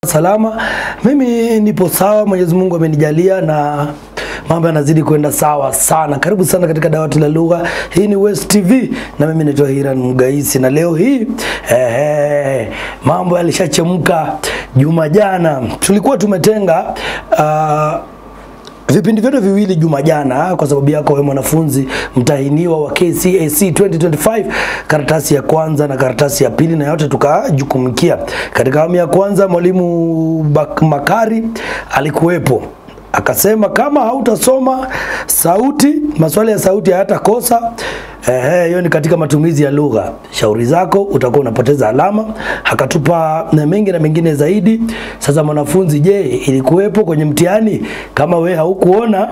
salama. Mimi nipo sawa, Mwenyezi Mungu amenijalia na mambo yanazidi kwenda sawa sana. Karibu sana katika dawati la lugha. Hii ni West TV na mimi naitwa Hiran Mugaisi, na leo hii mambo yalishachemka. Juma jana tulikuwa tumetenga vipindi vyote viwili juma jana kwa sababu yako wewe mwanafunzi mtahiniwa wa KCSE 2025, karatasi ya kwanza na karatasi ya pili, na yote tukajukumikia. Katika awamu ya kwanza mwalimu Makari alikuwepo, akasema kama hautasoma sauti, maswali ya sauti hayatakosa. Hiyo ni katika matumizi ya lugha. Shauri zako utakuwa unapoteza alama. Akatupa na mengi na mengine zaidi. Sasa mwanafunzi, je, ilikuwepo kwenye mtihani? Kama we haukuona,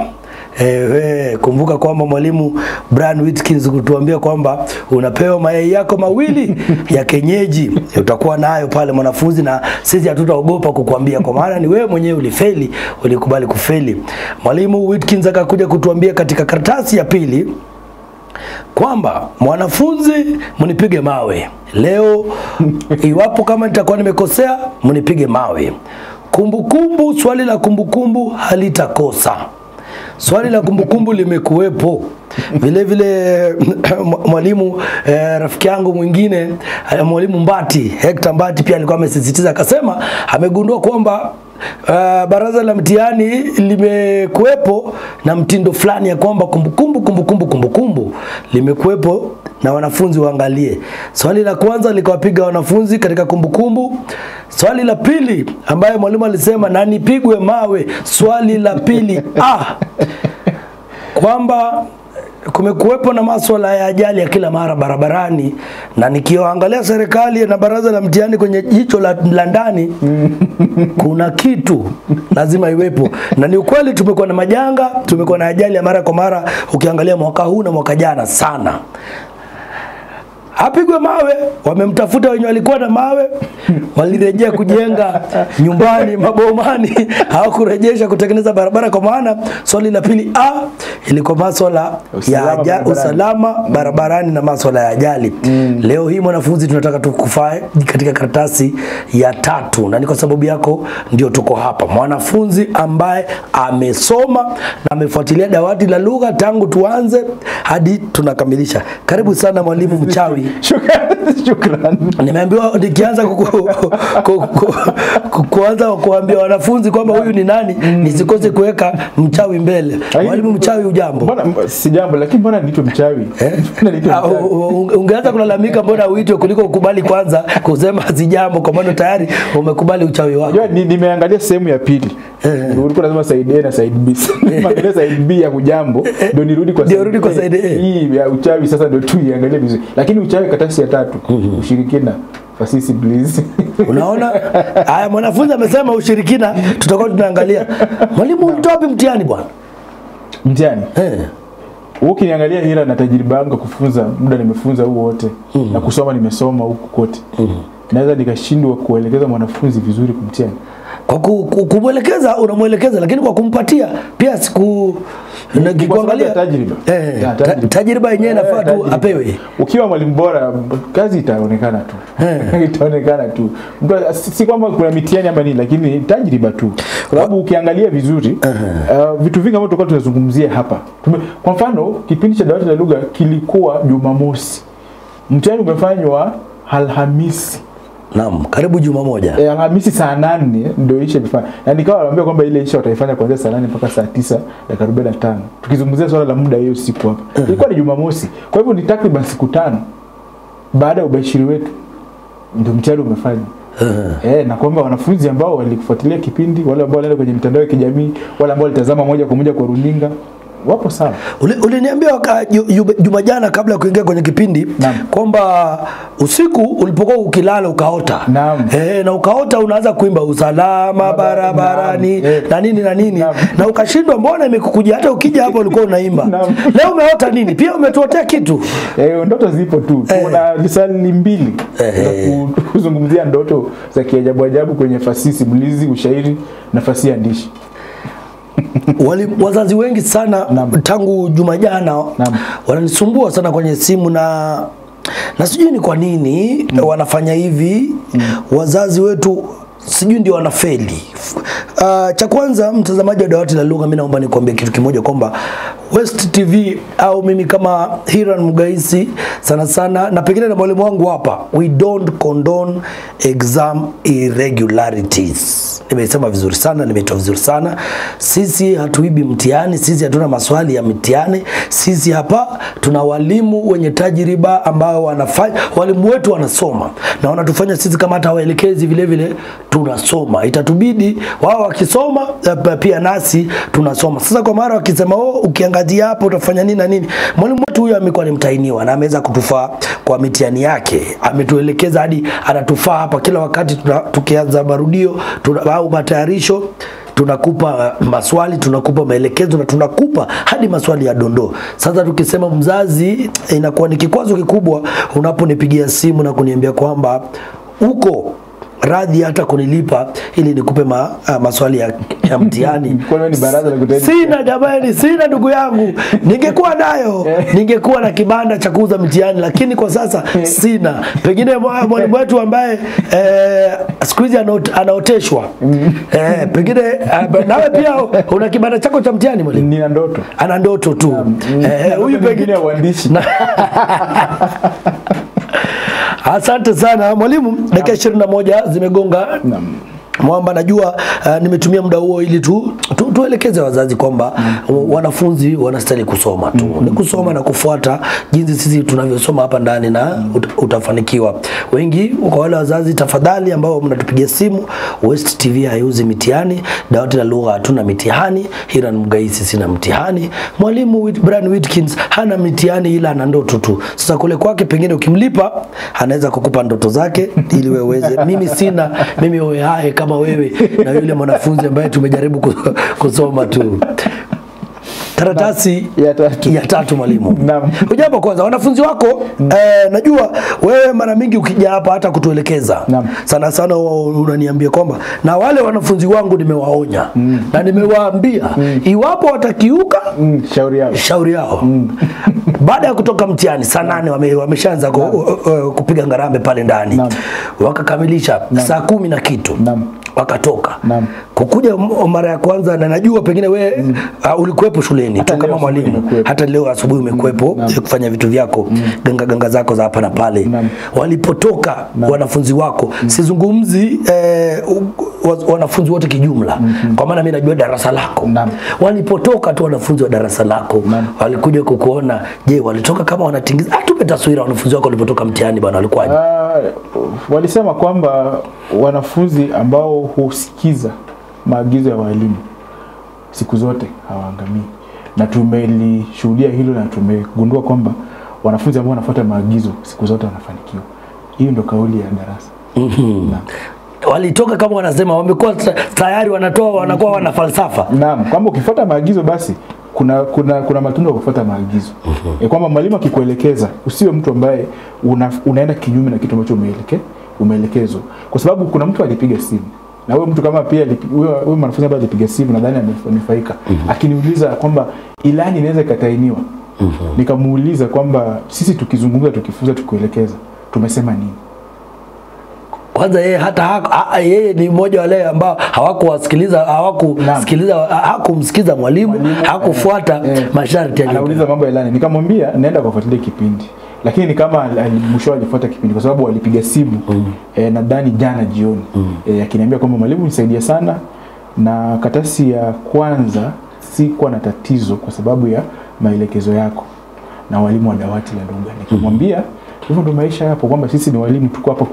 kumbuka kwamba mwalimu Brian Whitkins kutuambia kwamba unapewa mayai yako mawili ya kenyeji. Utakuwa nayo pale mwanafunzi, na sisi hatutaogopa kukuambia kwa maana ni wewe mwenyewe ulifeli, ulikubali kufeli. Mwalimu Whitkins akakuja kutuambia katika karatasi ya pili kwamba mwanafunzi mnipige mawe leo, iwapo kama nitakuwa nimekosea mnipige mawe. Kumbukumbu, swali la kumbukumbu halitakosa. Swali la kumbukumbu limekuwepo. Vile vile mwalimu rafiki yangu mwingine mwalimu Mbati, Hector Mbati, pia alikuwa amesisitiza, akasema amegundua kwamba baraza la mtihani limekuwepo na mtindo fulani ya kwamba kumbukumbu limekuwepo na wanafunzi waangalie. Swali la kwanza likawapiga wanafunzi katika kumbukumbu. Swali la pili ambaye mwalimu alisema na nipigwe mawe, swali la pili kwamba kumekuwepo na masuala ya ajali ya kila mara barabarani, na nikiangalia serikali na baraza la mtihani kwenye jicho la ndani kuna kitu lazima iwepo. Na ni ukweli tumekuwa na majanga, tumekuwa na ajali ya mara kwa mara, ukiangalia mwaka huu na mwaka jana sana. Apigwe mawe, wamemtafuta wenye walikuwa na mawe, walirejea kujenga nyumbani mabomani, hawakurejesha kutengeneza barabara. Kwa maana swali la pili ilikuwa masuala ya usalama barabarani na masuala ya ajali. Leo hii mwanafunzi tunataka tukufae katika karatasi ya tatu, na ni kwa sababu yako ndio tuko hapa. Mwanafunzi ambaye amesoma na amefuatilia dawati la lugha tangu tuanze hadi tunakamilisha. Karibu sana mwalimu mchawi. Shukrani. Nimeambiwa nikianza kuanza kuambia wanafunzi kwamba huyu ni nani, nisikose kuweka mchawi mbele. Mwalimu mchawi, ujambo? Mbona si jambo, lakini mbona niitwe mchawi? Ungeanza kulalamika mbona uitwe kuliko ukubali kwanza kusema si jambo, kwa maana tayari umekubali uchawi wako. Nimeangalia sehemu ya pili. Ulikuwa lazima side A na side B. Nimeangalia side B ya kujambo ndio nirudi kwa side A. Hii ya uchawi sasa ndio tu iangalie vizuri. Lakini uchawi karatasi ya tatu, ushirikina, fasisi please. Unaona? Haya, mwanafunzi amesema ushirikina, tutakuwa tunaangalia. Mwalimu mtopi mtihani bwana. Mtihani? Ukiniangalia hila na tajriba yangu kufunza, muda nimefunza huu wote, na kusoma nimesoma huku kote. Naweza nikashindwa kuelekeza mwanafunzi vizuri kumtihani. Kwa kumwelekeza unamuelekeza, lakini kwa kumpatia pia kuangalia tajriba. Tajriba yenyewe inafaa tu apewe. Ukiwa mwalimu bora kazi itaonekana tu. Itaonekana tu. Si kwamba kuna mitihani ama nini, lakini tajriba tu. Kwa sababu ukiangalia vizuri vitu vingi ambavyo tulikuwa tunazungumzia hapa. Kwa mfano kipindi cha dawati la lugha kilikuwa Jumamosi. Mtihani umefanywa Alhamisi. Naam, karibu juma moja. Alhamisi saa 8 ndio isha bifanya. Na nikawa naambia kwamba ile isha wataifanya kuanzia saa 8 mpaka saa 9 dakika 45. Tukizungumzia swala la muda hiyo siku hapa. Ilikuwa ni Jumamosi. Kwa hivyo ni takriban siku 5 baada ya ubashiri wetu ndio mtihani umefanywa. Na kwamba wanafunzi ambao walikufuatilia kipindi, wale ambao walienda kwenye mitandao ya kijamii, wale ambao walitazama moja kwa moja kwa runinga, wapo sawa. Uliniambia juma jana kabla ya kuingia kwenye kipindi kwamba usiku ulipokuwa ukilala ukaota. Na ukaota unaanza kuimba usalama barabarani na nini na nini. Na ukashindwa mbona imekukuja, hata ukija hapo ulikuwa unaimba. Leo umeota nini? Pia umetuotea kitu? Ndoto zipo tu. Kuna lisali mbili za kuzungumzia ndoto za kiajabu kwenye fasihi simulizi, ushairi na fasihi andishi. Wazazi wengi sana tangu juma jana wananisumbua sana kwenye simu, na sijui ni kwa nini wanafanya hivi. Wazazi wetu sijui ndio wanafeli. Cha kwanza, mtazamaji wa Dawati la Lugha, mimi naomba nikwambie kitu kimoja kwamba West TV au mimi kama Hiran Mugaisi sana sana na pengine na mwalimu wangu hapa, we don't condone exam irregularities. Nimesema vizuri sana, nimetoa vizuri sana. Sisi hatuibi mtihani, sisi hatuna maswali ya mtihani. Sisi hapa tuna walimu wenye tajriba ambao wanafanya, walimu wetu wanasoma na wanatufanya sisi kama hata waelekezi vile vile tunasoma. Itatubidi wao wakisoma pia nasi tunasoma. Sasa kwa mara wakisema ukiangazia hapo utafanya nini na nini, mwalimu wetu huyo amekuwa ni mtahiniwa na ameweza kutufaa kwa mitihani yake, ametuelekeza hadi anatufaa hapa kila wakati. Tukianza marudio au matayarisho tunakupa maswali, tunakupa maelekezo na tunakupa hadi maswali ya dondoo. Sasa tukisema mzazi, inakuwa ni kikwazo kikubwa unaponipigia simu na kuniambia kwamba uko radhi hata kunilipa ili nikupe maswali ya mtihani. Sina jamani, sina ndugu yangu. Ningekuwa nayo, ningekuwa na kibanda cha kuuza mtihani, lakini kwa sasa sina. Pengine mwalimu wetu ambaye siku hizi anaoteshwa. Pengine nawe pia una kibanda chako cha mtihani mwalimu? Nina ndoto. Ana ndoto tu. Huyu pengine uandishi. Asante sana mwalimu, dakika 21 zimegonga. Mwamba, najua nimetumia muda huo ili tuelekeze wazazi kwamba wanafunzi wanastahili kusoma tu. Ni kusoma na kufuata jinsi sisi tunavyosoma hapa ndani na utafanikiwa. Wengi kwa wale wazazi, tafadhali ambao mnatupigia simu, West TV haiuzi mitihani, Dawati la Lugha hatuna mitihani, Hiran Mugaisi sina mtihani, mwalimu Brian Whitkins hana mitihani ila ana ndoto tu. Sasa kule kwake pengine ukimlipa anaweza kukupa ndoto zake ili wewe uweze. Mimi sina, mimi wewe hai kama wewe na yule mwanafunzi ambaye tumejaribu kusoma tu. Karatasi ya tatu mwalimu. Ujambo kwanza wanafunzi wako, najua wewe mara mingi ukija hapa hata kutuelekeza. Sana sana unaniambia kwamba na wale wanafunzi wangu nimewaonya na nimewaambia iwapo watakiuka shauri yao. Baada ya kutoka mtihani saa 8 wameshaanza kupiga ngarambe pale ndani. Wakakamilisha saa 10 na kitu. Wakatoka. Kukuja mara ya kwanza, na najua pengine wewe ulikuwepo shuleni tu kama mwalimu, hata leo asubuhi umekuwepo kufanya vitu vyako, ganga zako za hapa na pale. Walipotoka wanafunzi wako, sizungumzi wanafunzi wote kijumla, kwa maana mimi najua darasa lako. Walipotoka tu wanafunzi wa darasa lako, walikuja kukuona, je, walitoka kama wanatingiza? Atupe taswira wanafunzi wako walipotoka mtihani bwana, walikuwaje? Walisema kwamba wanafunzi ambao husikiza maagizo ya walimu siku zote hawaangamii, na tumelishuhudia hilo na tumegundua kwamba wanafunzi ambao wanafuata maagizo siku zote wanafanikiwa. Hiyo ndio kauli ya darasa. Walitoka kama wanasema wamekuwa tayari wanakuwa wana falsafa. Naam, kwamba ukifuata maagizo basi kuna matunda ya kufuata maagizo. Kwamba mwalimu akikuelekeza usiwe mtu ambaye unaenda kinyume na kitu ambacho umeelekezwa. Kwa sababu kuna mtu alipiga simu na wewe mtu kama pia wewe mwanafunzi ambaye alipiga simu nadhani amefaika, akiniuliza kwamba ilani inaweza ikatainiwa. Nikamuuliza kwamba sisi tukizungumza, tukifunza, tukuelekeza tumesema nini? Kwanza yeye yeye ni mmoja wale ambao hakumsikiza mwalimu, hakufuata masharti yake. Anauliza mambo ya ilani. Nikamwambia naenda kufuatilia kipindi. Lakini kama mwisho alifuata kipindi kwa sababu walipiga simu nadhani jana jioni, akiniambia kwamba mwalimu nisaidia sana na karatasi ya kwanza sikuwa na tatizo kwa sababu ya maelekezo yako na walimu wa Dawati la Lugha. Nikamwambia hivyo ndio maisha yapo, kwamba sisi ni walimu, tuko hapa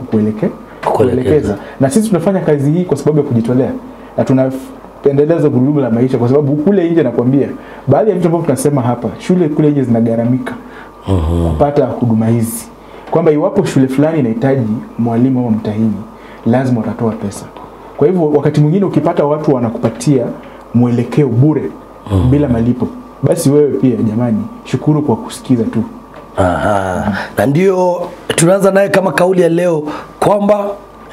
kukuelekeza, na sisi tunafanya kazi hii kwa sababu ya kujitolea na tunaendeleza gurudumu la maisha, kwa sababu kule nje nakwambia baadhi ya vitu ambavyo tunasema hapa, shule kule nje zinagaramika kupata huduma hizi, kwamba iwapo shule fulani inahitaji mwalimu au mtahini lazima watatoa pesa. Kwa hivyo wakati mwingine ukipata watu wanakupatia mwelekeo bure bila malipo, basi wewe pia jamani shukuru kwa kusikiza tu. Na ndio tunaanza naye kama kauli ya leo kwamba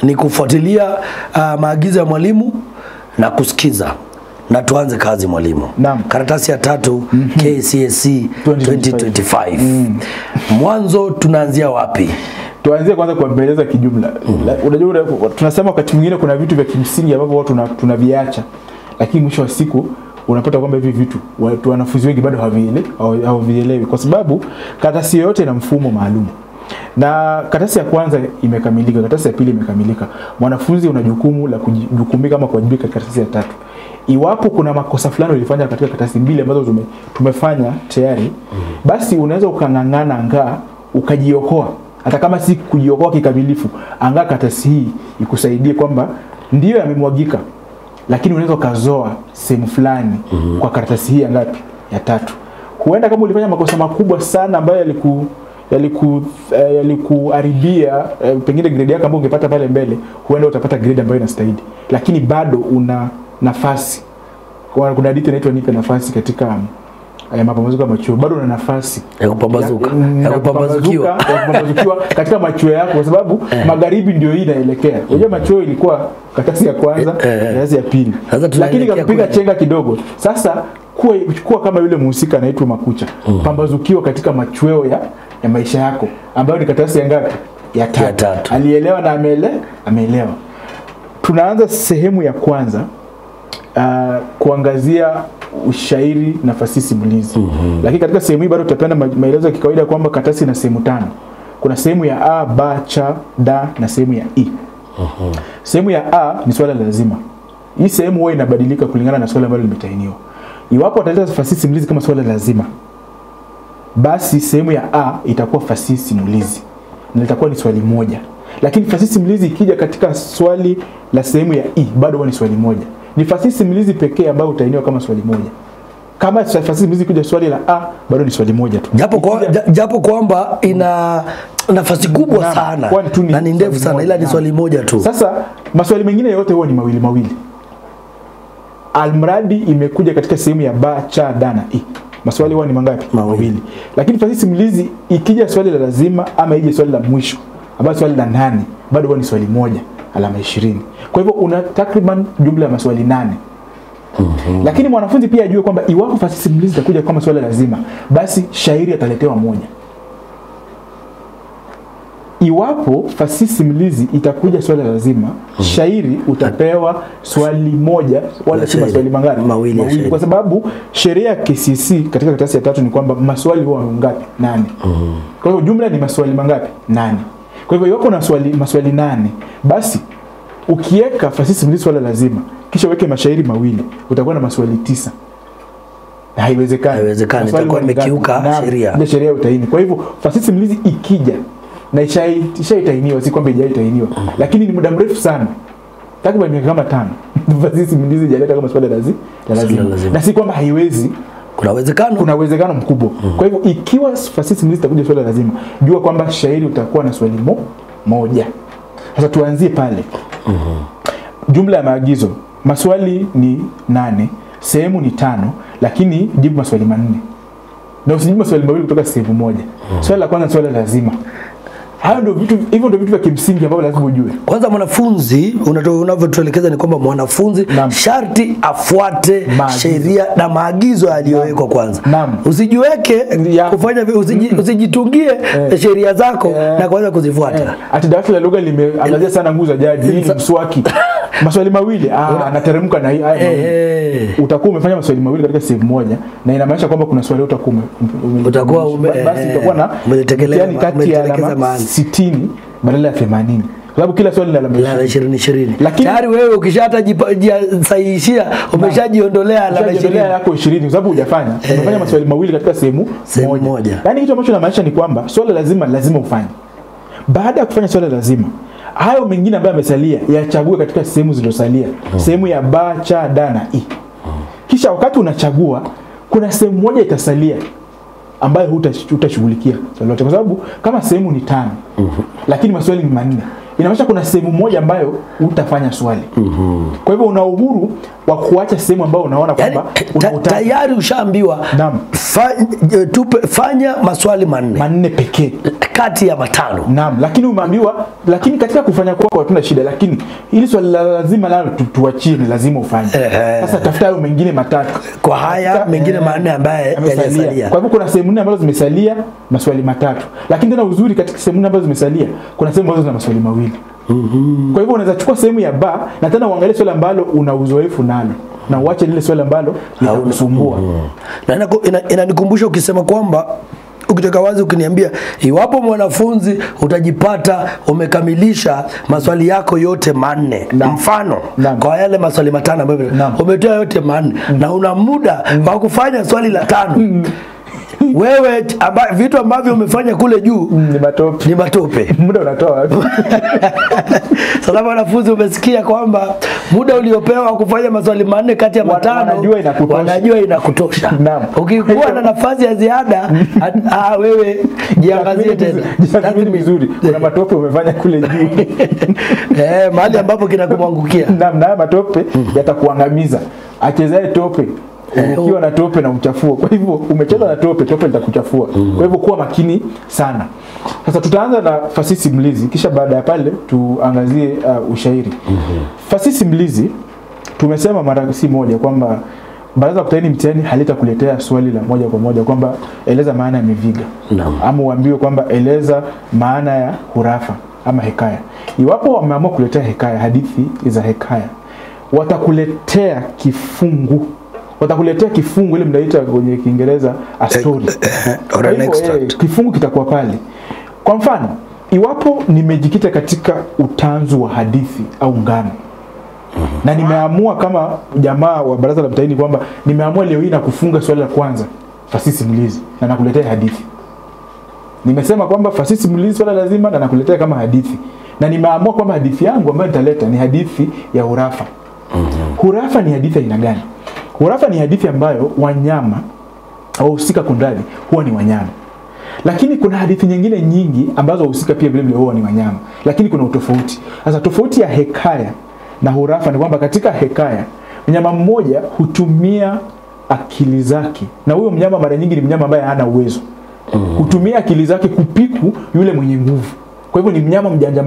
ni kufuatilia maagizo ya mwalimu na kusikiza. Na tuanze kazi mwalimu. Karatasi ya tatu KCSE 2025. Mwanzo tunaanzia wapi? Tuanzie kwanza kuambeleza kijumla. Unajua tunasema wakati mwingine kuna vitu vya kimsingi ambavyo watu tunaviacha. Lakini mwisho wa siku unapata kwamba hivi vitu wanafunzi wengi bado hawavielewi kwa sababu karatasi yote ina mfumo maalum. Na karatasi ya kwanza imekamilika, karatasi ya pili imekamilika. Mwanafunzi una jukumu la kujukumika kama kuwajibika karatasi ya tatu. Iwapo kuna makosa fulani ulifanya katika karatasi mbili ambazo tumefanya tayari, basi unaweza ukangangana anga ukajiokoa. Hata kama si kujiokoa kikamilifu, anga karatasi hii ikusaidie kwamba ndio yamemwagika, lakini unaweza ukazoa sehemu fulani kwa karatasi hii ngapi? Ya tatu. Huenda kama ulifanya makosa makubwa sana ambayo yalikuharibia pengine grade yako ambayo ungepata pale mbele, huenda utapata grade ambayo inastahili, lakini bado una nafasi. Kuna hadithi inaitwa nipe nafasi katika mapambazuko ya machuo. Bado una nafasi ya kupambazuka, kupambazukiwa katika machuo yako kwa sababu magharibi ndio hii inaelekea. Unajua machuo ilikuwa karatasi ya kwanza, karatasi ya pili. Lakini kapiga chenga kidogo. Sasa kuwa kama yule mhusika anaitwa Makucha. Pambazukiwa katika machuo ya maisha yako ambayo ni karatasi ya ngapi? Ya tatu. Alielewa na ameelewa. Tunaanza sehemu ya kwanza kuangazia ushairi na fasihi simulizi. Lakini katika sehemu hii bado tutapenda maelezo ya kikawaida kwamba karatasi ina sehemu 5. Kuna sehemu ya A, B, C, D na sehemu ya E. Sehemu ya A ni swala lazima. Hii sehemu huwa inabadilika kulingana na swala ambalo limetainiwa. Iwapo wataleta fasihi simulizi kama swala lazima, basi sehemu ya A itakuwa fasihi simulizi na itakuwa ni swali moja. Lakini fasihi simulizi ikija katika swali la sehemu ya E bado ni swali moja. Ni fasihi simulizi pekee ambayo utainiwa kama swali moja. Kama fasihi simulizi kuja swali la A bado ni swali moja tu. Japo kwamba ina nafasi kubwa sana na ni ndefu sana, ila ni swali moja tu. Sasa maswali mengine yote huwa ni mawili. Almradi imekuja katika sehemu ya B, C, D na E. Maswali huwa ni mangapi? Mawili. Lakini fasihi simulizi ikija swali la lazima ama ije swali la mwisho, ambapo swali la 8 bado huwa ni swali moja, alama 20. Kwa hivyo una takriban jumla ya maswali 8. Lakini mwanafunzi pia ajue kwamba iwapo fasihi simulizi itakuja kama swali lazima, basi shairi ataletewa moja. Iwapo fasihi simulizi itakuja swali lazima, shairi utapewa swali moja wala si maswali mangapi? Mawili. Kwa sababu sheria ya KCSE katika karatasi ya 3 ni kwamba maswali huwa ngapi? 8. Kwa hiyo jumla ni maswali mangapi? 8. Kwa hivyo iwapo na maswali 8, basi ukiweka fasihi simulizi swali lazima kisha weke mashairi mawili, utakuwa na maswali 9. Haiwezekani. Itakuwa imekiuka sheria. Ndio sheria utaini. Kwa hivyo fasihi simulizi ikija na ishaitainiwa, si kwamba ijaitainiwa, lakini ni muda mrefu sana, takriban miaka kama 5 fasihi simulizi ijaleta kama swali lazima. Na si kwamba haiwezi, kuna uwezekano mkubwa. Kwa hivyo ikiwa fasihi simulizi itakuja swali lazima, jua kwamba shairi utakuwa na swali moja. Sasa tuanzie pale. Jumla ya maagizo, maswali ni 8, sehemu ni 5, lakini jibu maswali 4. Na usijibu maswali mawili kutoka sehemu moja. Swali la kwanza swali lazima. Hayo ndio vitu, hivyo ndio vitu vya kimsingi ambavyo lazima ujue. Kwanza mwanafunzi unavyotuelekeza ni kwamba mwanafunzi sharti afuate sheria na maagizo yaliyowekwa kwanza. Usijiweke kufanya usijitungie sheria zako na kuanza kuzifuata. Ati dawati la lugha limeangazia sana nguzo za jaji, hii ni mswaki. Maswali mawili, anateremka na hii utakuwa umefanya maswali mawili katika sehemu moja, na inamaanisha kwamba kuna swali utakuwa basi utakuwa na yani kati ya alama 60 badala ya 80. Kwa sababu kila swali lina alama 20. Lakini tayari wewe ukishatajisahihishia umeshajiondolea alama 20 yako 20 kwa sababu hujafanya. Umefanya maswali mawili katika sehemu moja. Yani hicho ambacho inamaanisha ni kwamba swali lazima ufanye. Baada ya kufanya swali lazima, hayo mengine ambayo yamesalia yachague katika sehemu zilizosalia. Sehemu ya B, C, D na E. Kisha wakati unachagua, kuna sehemu moja itasalia ambayo hutashughulikia swali lote, kwa sababu kama sehemu ni 5 lakini maswali ni 4, inamaanisha kuna sehemu moja ambayo hutafanya swali. Kwa hivyo una uhuru wa kuacha sehemu ambayo unaona kwamba tayari ushaambiwa fanya maswali 4 pekee. kati ya matano. Naam, lakini umeambiwa, lakini katika kufanya kwako hatuna shida, lakini ili swali lazima nalo tuachie, ni lazima ufanye. Sasa tafuta hayo mengine matatu. Kwa haya mengine manne ambaye yalisalia. Kwa hivyo kuna sehemu nne ambazo zimesalia maswali matatu. Lakini tena uzuri katika sehemu nne ambazo zimesalia, kuna sehemu ambazo zina maswali mawili. Kwa hivyo unaweza chukua sehemu ya ba na tena uangalie swali ambalo una uzoefu nalo na uache lile swali ambalo linakusumbua. Na inanikumbusha ukisema kwamba ukitaka wazi ukiniambia iwapo mwanafunzi utajipata umekamilisha maswali yako yote manne, mfano kwa yale maswali matano ambayo umetoa yote manne na una muda wa kufanya swali la tano, wewe vitu ambavyo umefanya kule juu ni matope. Muda unatoa wapi? Sasa wanafunzi umesikia kwamba muda uliopewa kufanya maswali manne kati ya matano wanajua inakutosha. Ukikuwa na nafasi ya ziada wewe jiangazie tena. Jiangazie vizuri. Kuna matope umefanya kule juu. Mahali ambapo kinakumwangukia. Na matope yatakuangamiza. Achezae tope ukiwa na tope na uchafua. Kwa hivyo umecheza na tope, tope litakuchafua. Kwa hivyo kuwa makini sana. Sasa tutaanza na fasihi simulizi, kisha baada ya pale tuangazie ushairi. Fasihi simulizi tumesema mara si moja kwamba baraza kutaini mtihani halitakuletea swali la moja kwa moja kwamba eleza maana ya miviga. Ama uambiwe kwamba eleza maana ya hurafa ama hekaya. Iwapo wameamua kuletea hekaya, hadithi za hekaya, watakuletea kifungu. Watakuletea kifungu ile mnaita kwenye Kiingereza a story. Kifungu kitakuwa pale. Kwa mfano, iwapo nimejikita katika utanzu wa hadithi au ngano, na nimeamua kama jamaa wa baraza la mtihani kwamba nimeamua leo hii na kufunga swali la kwanza fasihi simulizi na nakuletea hadithi. Nimesema kwamba fasihi simulizi swala lazima na nakuletea kama hadithi. Na nimeamua kwamba hadithi yangu ambayo nitaleta ni hadithi ya hurafa. Hurafa ni hadithi aina gani? Hurafa ni hadithi ambayo wanyama au wahusika kundani huwa ni wanyama. Lakini kuna hadithi nyingine nyingi ambazo wahusika pia vile vile huwa ni wanyama, lakini kuna utofauti. Sasa tofauti ya hekaya na hurafa ni kwamba katika hekaya mnyama mmoja hutumia akili zake, na huyo mnyama mara nyingi ni mnyama ambaye hana uwezo. Hutumia akili zake kupiku yule mwenye nguvu. Kwa hivyo ni mnyama mjanja.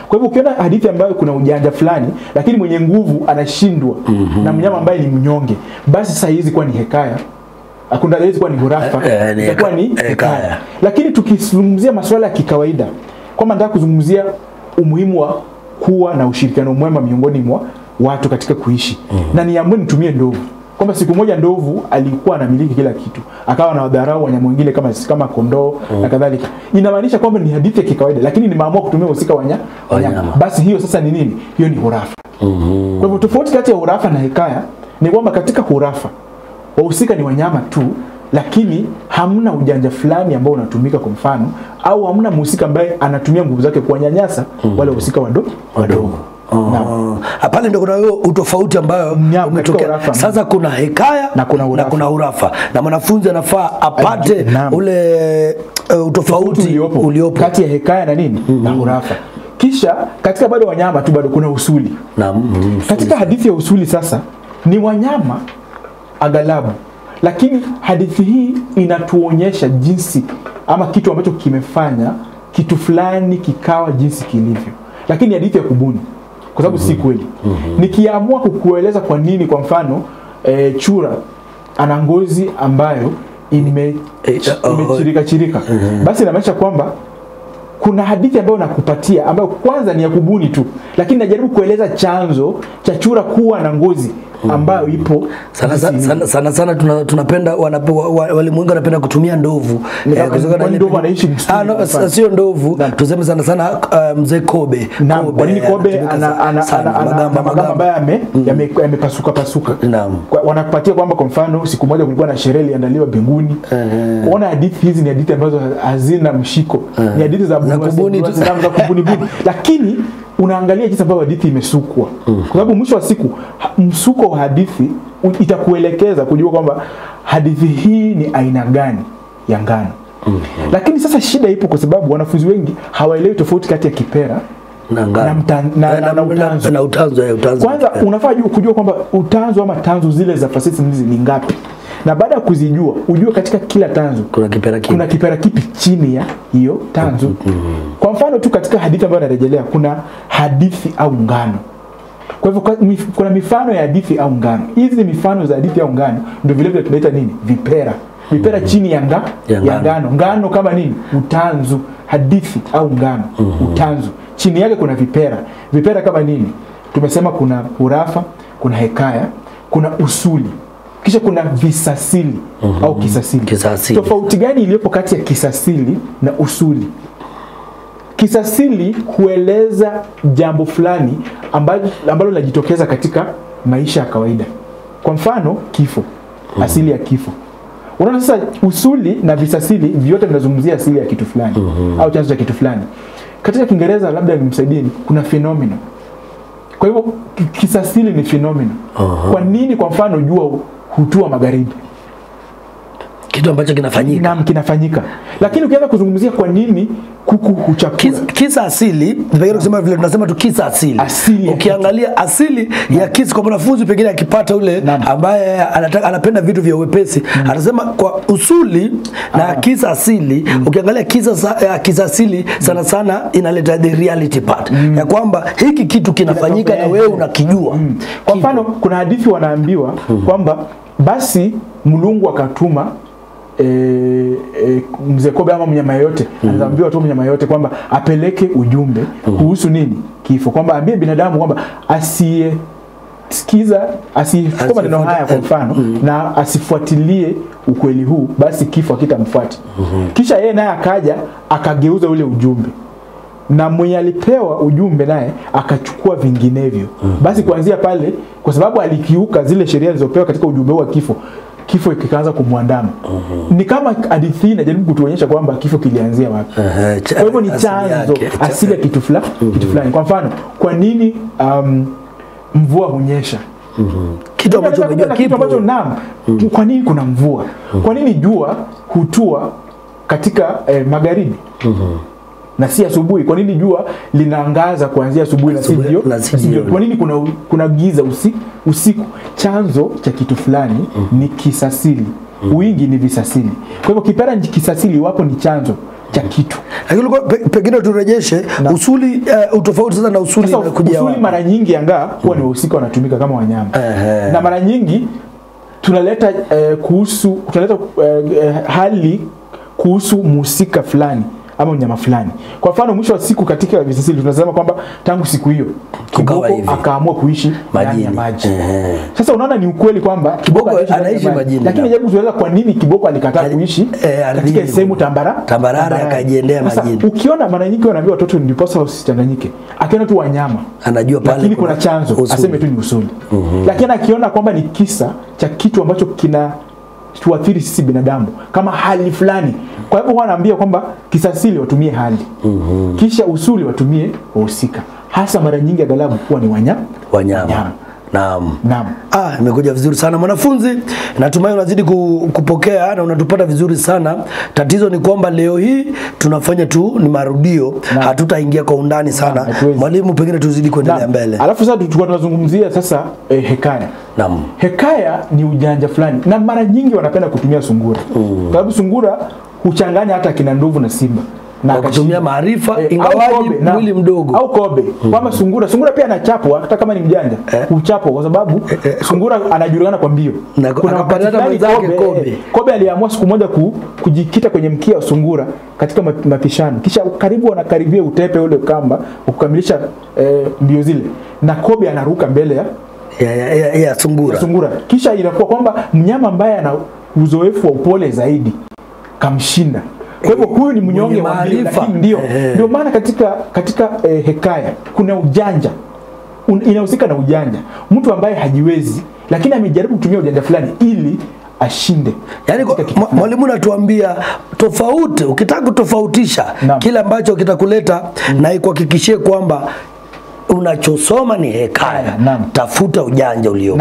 Kwa hivyo ukiona hadithi ambayo kuna ujanja fulani lakini mwenye nguvu anashindwa na mnyama ambaye ni mnyonge, basi sasa hizi kwa ni hekaya. Hakuna hizi kwa ni hurafa, itakuwa ni hekaya. Lakini tukizungumzia masuala ya kikawaida, kwamba nataka kuzungumzia umuhimu wa kuwa na ushirikiano mwema miongoni mwa watu katika kuishi. Na niamue nitumie ndovu. Kwamba siku moja ndovu alikuwa anamiliki kila kitu, akawa na wadharau wanyama wengine kama kondoo na kadhalika. Inamaanisha kwamba ni hadithi ya kikawaida, lakini nimeamua kutumia wahusika wanyama. Basi hiyo sasa ni nini? Hiyo ni hurafa. Kwa hivyo tofauti kati ya hurafa na hekaya ni kwamba katika hurafa wahusika ni wanyama tu, lakini hamna ujanja fulani ambao unatumika kwa mfano, au hamna mhusika ambaye anatumia nguvu zake kuwanyanyasa wale wahusika wadogo. Pale ndio kuna utofauti ambayo umetokea. Sasa kuna hekaya na kuna hurafa. Na mwanafunzi anafaa apate ule utofauti uliopo kati ya hekaya na nini? Na hurafa. Kisha katika bado wanyama tu bado kuna usuli. Katika hadithi ya usuli sasa ni wanyama aghalabu, lakini hadithi hii inatuonyesha jinsi ama kitu ambacho kimefanya kitu fulani kikawa jinsi kilivyo. Lakini hadithi ya kubuni, kwa sababu si kweli. Nikiamua kukueleza kwa nini, kwa mfano chura ana ngozi ambayo imechirika, basi inamaanisha kwamba kuna hadithi ambayo nakupatia ambayo kwanza ni ya kubuni tu, lakini najaribu kueleza chanzo cha chura kuwa na ngozi ambayo ipo sana tunapenda walimwengu wanapenda kutumia ndovu. Ndovu anaishi msituni. Sio ndovu, tuseme sana mzee Kobe. Kwa nini Kobe ana magamba ambayo yamepasuka. Wanakupatia kwamba kwa mfano siku moja kulikuwa na sherehe iliandaliwa mbinguni. Unaona hadithi hizi ni hadithi ambazo hazina mshiko. Ni hadithi za kubuni. Lakini unaangalia jinsi ambavyo hadithi imesukwa. Kwa sababu mwisho wa siku msuko wa hadithi itakuelekeza kujua kwamba hadithi hii ni aina gani ya ngano. Lakini sasa shida ipo kwa sababu wanafunzi wengi hawaelewi tofauti kati ya kipera na utanzu. Kwanza unafaa kujua kwamba utanzu ama tanzu zile za fasihi simulizi ni ngapi. Na baada ya kuzijua, ujue katika kila tanzu kuna kipera kipi chini ya hiyo tanzu. Kwa mfano tu katika hadithi ambayo narejelea, kuna hadithi au ngano. Kwa hivyo kuna mifano ya hadithi au ngano. Hizi mifano za hadithi au ngano ndio vile vile tunaita nini? Vipera. Vipera chini ya ngano. Ngano kama nini? Utanzu. Hadithi au ngano, utanzu. Chini yake kuna vipera. Vipera kama nini? Tumesema kuna hurafa, kuna hekaya, kuna usuli. Kisha kuna visasili au kisasili. Tofauti gani iliyopo kati ya kisasili na usuli? Kisasili hueleza jambo fulani ambalo linajitokeza katika maisha ya kawaida. Kwa mfano, kifo, asili ya kifo. Unaona sasa usuli na visasili vyote vinazungumzia asili ya kitu fulani au chanzo cha kitu fulani. Katika Kiingereza labda nimsaidie, kuna phenomenon. Kwa hivyo kisasili ni phenomenon. Kwa nini kwa mfano jua hutua magharibi? Kitu ambacho kinafanyika. Naam, kinafanyika. Lakini ukianza kuzungumzia kwa nini kuku huchakura, kisa asili, pengine kusema vile tunasema tu kisa asili. Ukiangalia asili ya kisa kwa mwanafunzi pengine akipata ule ambaye anapenda vitu vya uwepesi, anasema kwa usuli na kisa asili, ukiangalia kisa asili sana sana inaleta the reality part. Ya kwamba hiki kitu kinafanyika na wewe unakijua. Kwa mfano kuna hadithi wanaambiwa kwamba basi Mulungu akatuma mzee Kobe ama mnyama yote, anaambiwa tu mnyama yote kwamba apeleke ujumbe kuhusu nini? Kifo. Kwamba ambie binadamu kwamba asichukue maneno haya kwa mfano na asifuatilie ukweli huu, basi kifo hakitamfuata. Kisha yeye naye akaja akageuza ule ujumbe. Na mwenye alipewa ujumbe naye akachukua vinginevyo. Basi kuanzia pale, kwa sababu alikiuka zile sheria zilizopewa katika ujumbe wa kifo kikaanza kumwandama. Ni kama hadithi inajaribu kutuonyesha kwamba kifo kilianzia wapi. Kwa hivyo ni chanzo, asili ya kitu fulani. Kwa mfano, kwa nini mvua hunyesha? Kitu ambacho unajua kitu ambacho kwa nini kuna mvua? Kwa nini jua hutua katika magharibi? Na si asubuhi? Kwa nini jua linaangaza kuanzia asubuhi na sivyo? Kwa nini kuna giza usiku? Chanzo cha kitu fulani ni kisasili. Wingi ni visasili. Kwa hivyo kipera kisasili wapo ni chanzo cha kitu. Lakini pengine turejeshe usuli, utofauti sasa na usuli na kuja. Usuli mara nyingi anga huwa ni wahusika wanatumika kama wanyama. Na mara nyingi tunaleta hali kuhusu mhusika fulani ama mnyama fulani. Kwa mfano mwisho wa siku katika visasili tunasema kwamba tangu siku hiyo kiboko akaamua kuishi ndani ya maji. Sasa unaona ni ukweli kwamba kiboko anaishi majini. Lakini hebu tueleza kwa nini kiboko alikataa kuishi katika sehemu tambarare akajiendea majini. Ukiona mara nyingi wanaambia watoto ndiposa usichanganyike. Akiona tu wanyama anajua pale lakini kuna chanzo, aseme tu ni usuli. Lakini akiona kwamba ni kisa cha kitu ambacho kina tuathiri sisi binadamu kama hali fulani, kwa hivyo wanaambia kwamba kisasili watumie hali, kisha usuli watumie wahusika. Hasa mara nyingi aghalabu huwa ni wanyama. Naam. Imekuja vizuri sana mwanafunzi. Natumai unazidi kupokea na unatupata vizuri sana. Tatizo ni kwamba leo hii tunafanya tu ni marudio, hatutaingia kwa undani sana. Mwalimu, pengine tuzidi kuendelea mbele. Alafu sasa tulikuwa tunazungumzia sasa hekaya. Naam. Hekaya ni ujanja fulani na mara nyingi wanapenda kutumia sungura. Kwa sababu sungura huchanganya hata kina ndovu na simba. Na kutumia maarifa ingawaji mwili mdogo au kobe. Kama sungura pia anachapwa hata kama ni mjanja. Uchapwa kwa sababu sungura anajulikana kwa mbio. Kuna wakati mwenzake kobe aliamua siku moja kujikita kwenye mkia wa sungura katika mapishano. Kisha karibu wanakaribia utepe ule kamba kukamilisha mbio zile. Na kobe anaruka mbele ya sungura. Kisha inakuwa kwamba mnyama ambaye ana uzoefu wa upole zaidi kamshinda. Kwa hivyo huyu ni mnyonge wa maarifa. Ndio maana katika hekaya kuna ujanja. Inahusika na ujanja. Mtu ambaye hajiwezi lakini amejaribu kutumia ujanja fulani ili ashinde. Yaani mwalimu anatuambia tofauti, ukitaka kutofautisha kila ambacho kitakuleta na ikuhakikishie kwamba unachosoma ni hekaya. Tafuta ujanja ulio.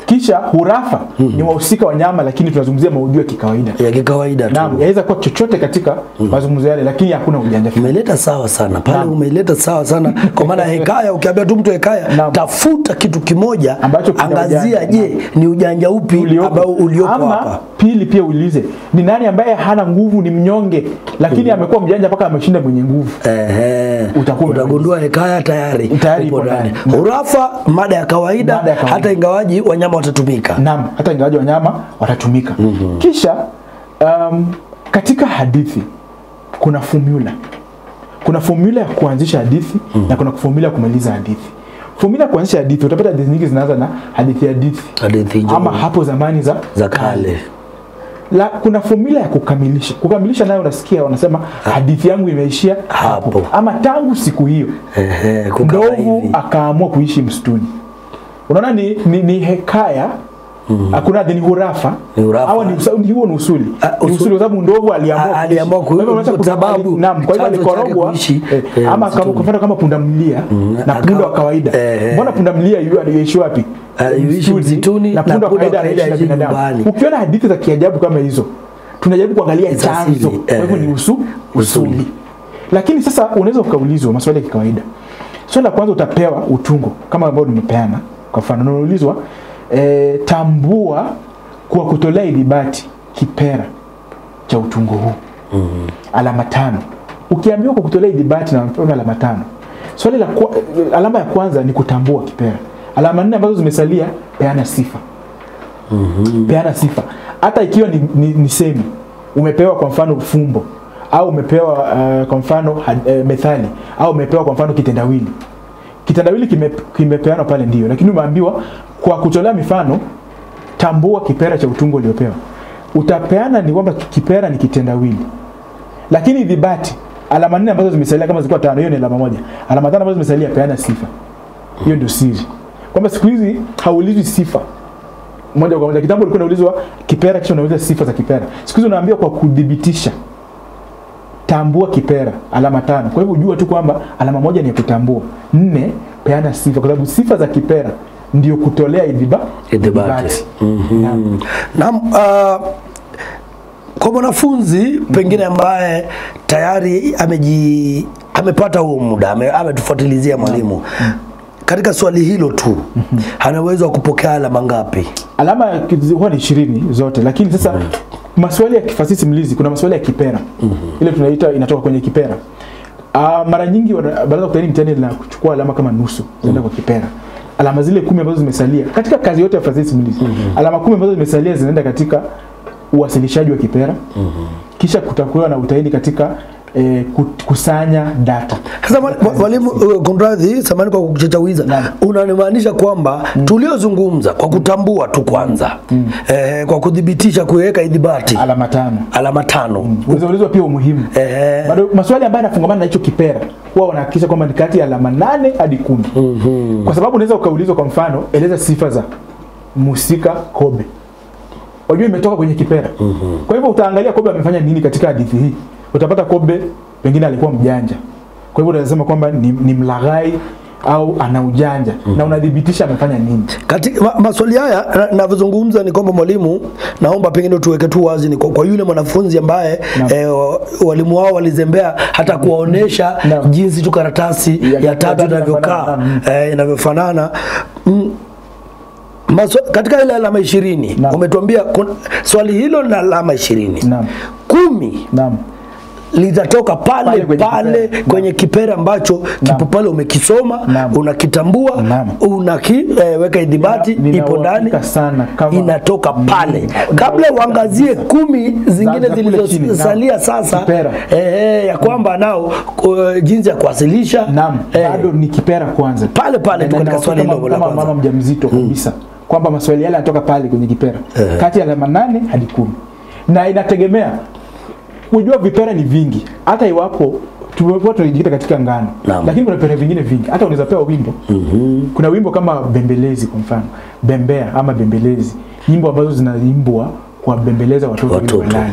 Kisha hurafa ni wahusika wanyama, lakini tunazungumzia maudhui ya kikawaida. Ya kikawaida tu. Naam, yaweza kuwa chochote katika mazungumzo yale, lakini hakuna ujanja. Umeleta sawa sana. Pale umeleta sawa sana. Kwa maana hekaya, ukiambia tu mtu hekaya, tafuta kitu kimoja ambacho angazia, je, ni ujanja upi ambao uliopo hapa. Pili pia ulize, ni nani ambaye hana nguvu, ni mnyonge, lakini amekuwa mjanja mpaka ameshinda mwenye nguvu. Utagundua hekaya tayari ipo ndani. Hurafa mada ya kawaida, hata ingawaji wanyama watatumika. Naam, hata ingawaji wanyama watatumika. Kisha katika hadithi kuna formula. Kuna formula ya kuanzisha hadithi na kuna formula ya kumaliza hadithi. Formula ya kuanzisha hadithi, utapata hadithi nyingi zinaanza na hadithi ama hapo zamani za kale. Kuna formula ya kukamilisha. Kukamilisha nayo unasikia wanasema hadithi yangu imeishia hapo. Ama tangu siku hiyo ndovu akaamua kuishi msituni. Unaona ni hekaya. Hakuna ni hurafa. Au ni huo ni usuli. Usuli kwa sababu ndovu aliamua kwa sababu kwa hivyo alikorogwa ama kama pundamilia na punda wa kawaida. Mbona pundamilia yuishi wapi? Yuishi msituni na punda wa kawaida anaishi binadamu. Ukiona hadithi za kiajabu kama hizo, tunajaribu kuangalia chanzo. Kwa hivyo ni usuli. Lakini sasa unaweza ukaulizwa maswali ya kawaida. Swali la kwanza utapewa utungo kama ambao nimepeana. Kwa mfano unaulizwa tambua kwa kutolea idhibati kipera cha utungo huu. Alama 5. Ukiambiwa kwa kutolea idhibati na alama 5. Swali la alama ya kwanza ni kutambua kipera. Alama 4 ambazo zimesalia peana sifa. Peana sifa. Hata ikiwa ni semi. Umepewa kwa mfano fumbo au umepewa kwa mfano methali au umepewa kwa mfano kitendawili. Kitendawili kimepeana pale ndio, lakini umeambiwa kwa kutolea mifano tambua kipera cha utungo uliopewa. Utapeana ni kwamba kipera ni kitendawili. Lakini dhibati alama 4 ambazo zimesalia kama zilikuwa 5, hiyo ni alama 1. Alama 5 ambazo zimesalia peana sifa. Hiyo ndio siri. Kwamba siku hizi haulizwi sifa moja kwa moja. Kitambo ulikuwa unaulizwa kipera kisha unauliza sifa za kipera. Siku hizi unaambiwa kwa kudhibitisha tambua kipera alama 5. Kwa hivyo jua tu kwamba alama 1 ni ya kutambua. 4 peana sifa kwa sababu sifa za kipera ndio kutolea idhibati. Naam, kwa mwanafunzi pengine ambaye tayari amepata huo muda, ametufuatilizia mwalimu. Katika swali hilo tu ana uwezo wa kupokea alama ngapi? Alama huwa ni 20 zote, lakini sasa maswali ya kifasihi simulizi kuna maswali ya kipera. Ile tunaita inatoka kwenye kipera. Mara nyingi baraza kutani mtihani la kuchukua alama kama nusu zinaenda kwa kipera. Alama zile 10 ambazo zimesalia katika kazi yote ya fasihi simulizi. Alama 10 ambazo zimesalia zinaenda katika uwasilishaji wa kipera. Kisha kutakuwa na utaini katika kusanya data. Sasa mwalimu Konradhi, samahani kwa kuchachawiza, unanimaanisha kwamba tuliozungumza kwa kutambua tu kwanza, kwa kudhibitisha kuweka idhibati alama 5. Alama 5. Unaulizwa pia umuhimu. Bado maswali ambayo yanafungamana na hicho kipera huwa wanahakikisha kwamba ni kati ya alama 8 hadi 10. Kwa sababu unaweza ukaulizwa kwa mfano, eleza sifa za musika Kobe. Wajua imetoka kwenye kipera. Kwa hivyo utaangalia Kobe amefanya nini katika hadithi hii. Utapata Kobe pengine alikuwa mjanja. Kwa hivyo unasema kwamba ni mlaghai au ana ujanja na unadhibitisha amefanya nini. Katika maswali haya ninavyozungumza ni kwamba mwalimu, naomba pengine tuweke tu wazi ni kwa yule mwanafunzi ambaye walimu wao walizembea hata kuwaonesha jinsi tu karatasi ya 3 inavyokaa inavyofanana. Katika ile alama 20 umetuambia swali hilo na alama 20. 10 litatoka pale kwenye kipera ambacho kipo pale umekisoma, unakitambua, unakiweka idhibati, ipo ndani, inatoka pale. Kabla uangazie 10 zingine zilizosalia sasa, ya kwamba nao jinsi ya kuwasilisha, bado ni kipera kwanza. Pale tu katika swali hilo la kwanza. Mama mjamzito kabisa. Kwamba maswali yale yanatoka pale kwenye kipera. Kati ya alama 8 hadi 10. Na inategemea. Kujua vipera ni vingi. Hata iwapo tumekuwa tunajikita katika ngano. Lakini kuna vipera vingine vingi. Hata unaweza pewa wimbo. Kuna wimbo kama bembelezi kwa mfano. Bembea ama bembelezi. Nyimbo ambazo zinaimbwa kwa bembeleza watoto walale.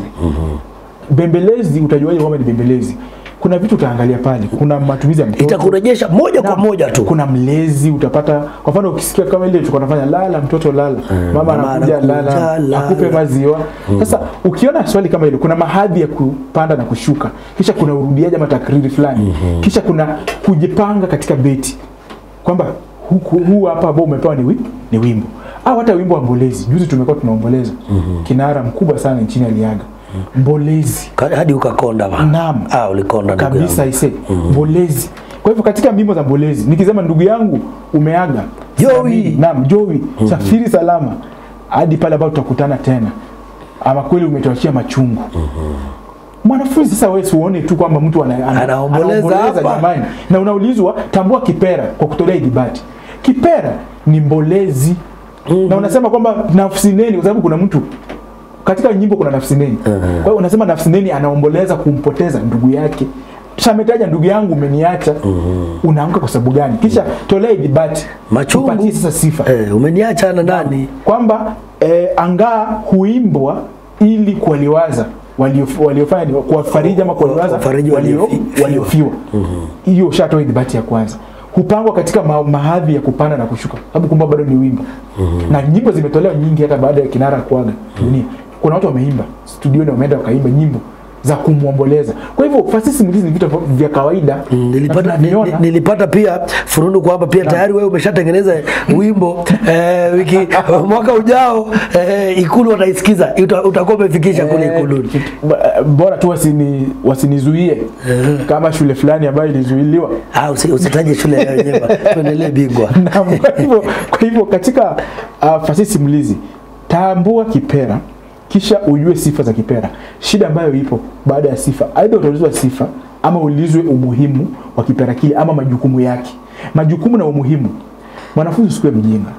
Bembelezi utajuaje kwamba ni bembelezi? kuna vitu utaangalia pale, kuna matumizi ya mtoto, itakurejesha moja kwa moja tu. Kuna mlezi utapata, kwa mfano ukisikia kama ile tulikuwa tunafanya lala mtoto lala, mama anakuja lala akupe maziwa. Sasa ukiona swali kama hilo, kuna mahadhi ya kupanda na kushuka, kisha kuna urudiaji ama takriri fulani, kisha kuna kujipanga katika beti kwamba huu hapa ambao umepewa ni wimbo, au hata wimbo wa Mbolezi. Juzi tumekuwa tunaomboleza kinara mkubwa sana nchini aliaga. Mbolezi hadi ukakonda ba. Naam. Ulikonda kabisa ise. Mbolezi. Kwa hivyo katika mbimbo za Mbolezi nikisema ndugu yangu umeaga, Joey, naam Joey, safiri salama hadi pale ambapo tutakutana tena, ama kweli umetuachia machungu. Mwanafunzi sasa wewe uone tu kwamba mtu anaomboleza jamani, na unaulizwa tambua kipera kwa kutolea idibati. Kipera ni mbolezi. Na unasema kwamba nafsi neni, kwa sababu kuna mtu katika nyimbo kuna nafsi neni. Kwa hiyo unasema nafsi neni anaomboleza kumpoteza ndugu yake. Shametaja ndugu yangu umeniacha. Unaanguka kwa sababu gani? Kisha tolea idibati. Machungu. Tupatie sasa sifa. Umeniacha na nani? Kwamba angaa huimbwa ili kuwaliwaza waliofanya kuwafariji ama kuwaliwaza waliofiwa. Hiyo shatoa idibati ya kwanza. Hupangwa katika mahadhi ya kupanda na kushuka. Sababu kumba bado ni wimbo. Na nyimbo zimetolewa nyingi hata baada ya kinara kuaga dunia. Kuna watu wameimba studioni, wameenda wakaimba nyimbo za kumuomboleza. Kwa hivyo fasihi simulizi ni vitu vya kawaida. Nilipata pia fununu kwamba pia tayari wewe umeshatengeneza wimbo mwaka ujao Ikulu wataisikiza, utakuwa umefikisha kule Ikulu. Bora tu wasinizuie kama shule fulani ambayo ilizuiliwa. Usitaje shule yenyewe, tuendelee bingwa. Kwa hivyo katika fasihi simulizi tambua kipera, kisha ujue sifa za kipera. Shida ambayo ipo baada ya sifa, aidha utaulizwa sifa ama ulizwe umuhimu wa kipera kile ama majukumu yake. Majukumu na umuhimu. Mwanafunzi usiwe mjinga.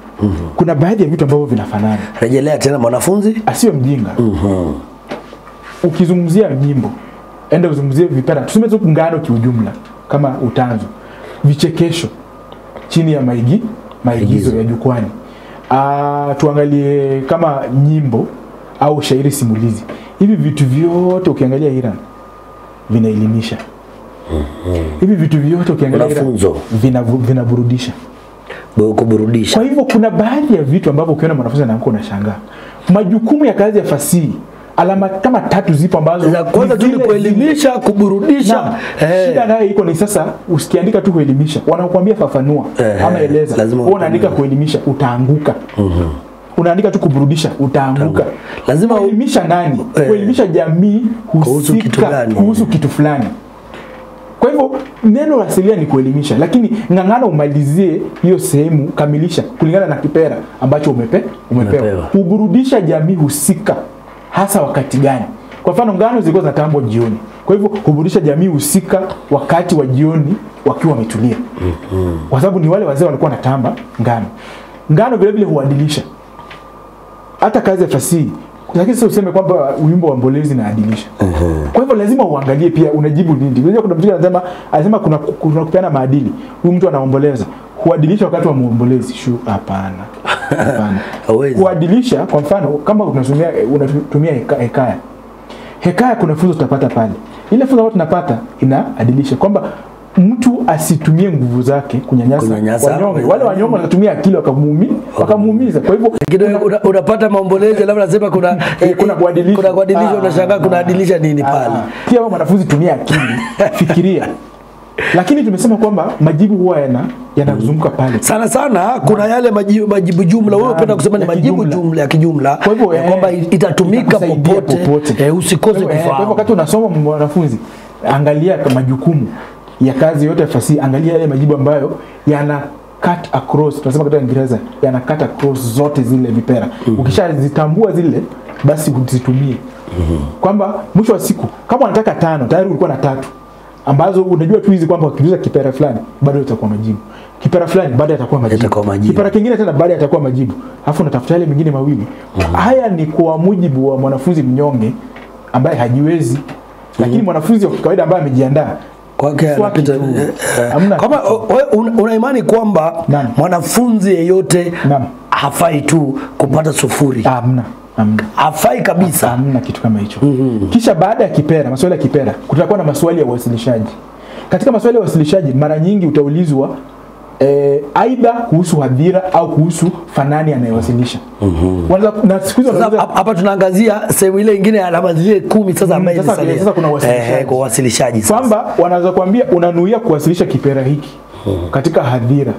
Kuna baadhi ya vitu ambavyo vinafanana. Rejelea tena, mwanafunzi asiwe mjinga. Ukizungumzia nyimbo, enda uzungumzie vipera. Tuseme tu ngano kiujumla kama utanzo, vichekesho chini ya maigizo ya jukwani. Tuangalie kama nyimbo au shairi simulizi. Hivi vitu vyote ukiangalia Iran vinaelimisha. Hivi vitu vyote ukiangalia Iran vinaburudisha. Kuburudisha. Kwa hivyo kuna baadhi ya vitu ambavyo ukiona mwanafunzi anaamka unashangaa. Majukumu ya kazi ya fasihi, alama kama 3 zipo ambazo za kwanza tu ni kuelimisha, kuburudisha. Shida nayo iko ni sasa usikiandika tu kuelimisha, wanakuambia fafanua ama eleza. Wewe unaandika kuelimisha utaanguka. Unaandika tu kuburudisha utaanguka. Lazima uelimisha nani? Kuelimisha jamii kuhusu kitu fulani. Kwa hivyo neno asilia ni kuelimisha, lakini ngangana umalizie hiyo sehemu, kamilisha kulingana na kipera ambacho umepewa. Kuburudisha jamii husika hasa wakati gani? Kwa mfano ngano zilikuwa zinatambwa jioni. Kwa hivyo kuburudisha jamii husika wakati wa jioni wakiwa wametulia. Kwa sababu ni wale wazee walikuwa wanatamba ngano. Ngano vile vile huadilisha. Hata kazi ya fasihi, lakini sasa useme kwamba wimbo wa Mbolezi na adilisha. Kwa hivyo lazima uangalie pia unajibu nini. Unajua kuna mtu anasema kuna kupeana maadili. Huyu mtu anaomboleza, huadilisha wakati wa muombolezi. Hapana. Kuadilisha kwa mfano kama unatumia hekaya. Hekaya kuna funzo tutapata pale. Ile funzo ambayo tunapata inaadilisha kwamba mtu asitumie nguvu zake kunyanyasa wanyonge. Wale wanyonge wanatumia akili wakamuumiza. Kwa hivyo unapata maombolezi labda nasema kuna kuadilisha, unashangaa kuna adilisha nini pale. Pia wanafunzi tumia akili, fikiria. Lakini tumesema kwamba majibu huwa yanazunguka pale. Sana kuna yale majibu jumla. Wewe unapenda kusema ni majibu jumla ya kijumla. Kwa hivyo kwamba itatumika popote. Usikose kufahamu. Kwa hivyo wakati unasoma mwanafunzi, angalia majukumu ya kazi yote ya fasihi, angalia yale majibu ambayo yana cut across, tunasema katika Kiingereza yana cut across zote zile vipera. Ukishazitambua zile basi uzitumie. Kwamba mwisho wa siku kama unataka 5 tayari ulikuwa na 3 ambazo unajua tu hizi kwamba ukiuliza kipera fulani bado itakuwa majibu. Kipera fulani bado itakuwa majibu. Kipera kingine tena bado itakuwa majibu. Alafu unatafuta yale mengine mawili. Haya ni kwa mujibu wa mwanafunzi mnyonge ambaye hajiwezi. Lakini mwanafunzi wa kawaida ambaye amejiandaa kwake anapita. Kama una imani kwamba mwanafunzi yeyote hafai tu kupata 0? Hafai kabisa. Hamna kitu kama hicho. Kisha baada ya kipera, maswali ya kipera, kutakuwa na maswali ya uwasilishaji. Katika maswali ya uwasilishaji mara nyingi utaulizwa aidha kuhusu hadhira au kuhusu fanani anayewasilisha. Na siku hizo hapa tunaangazia sehemu ile nyingine ya alama zile 10 sasa ambaye sasa kuna uwasilishaji. Kwa uwasilishaji sasa. Kwamba wanaweza kuambia unanuia kuwasilisha kipera hiki katika hadhira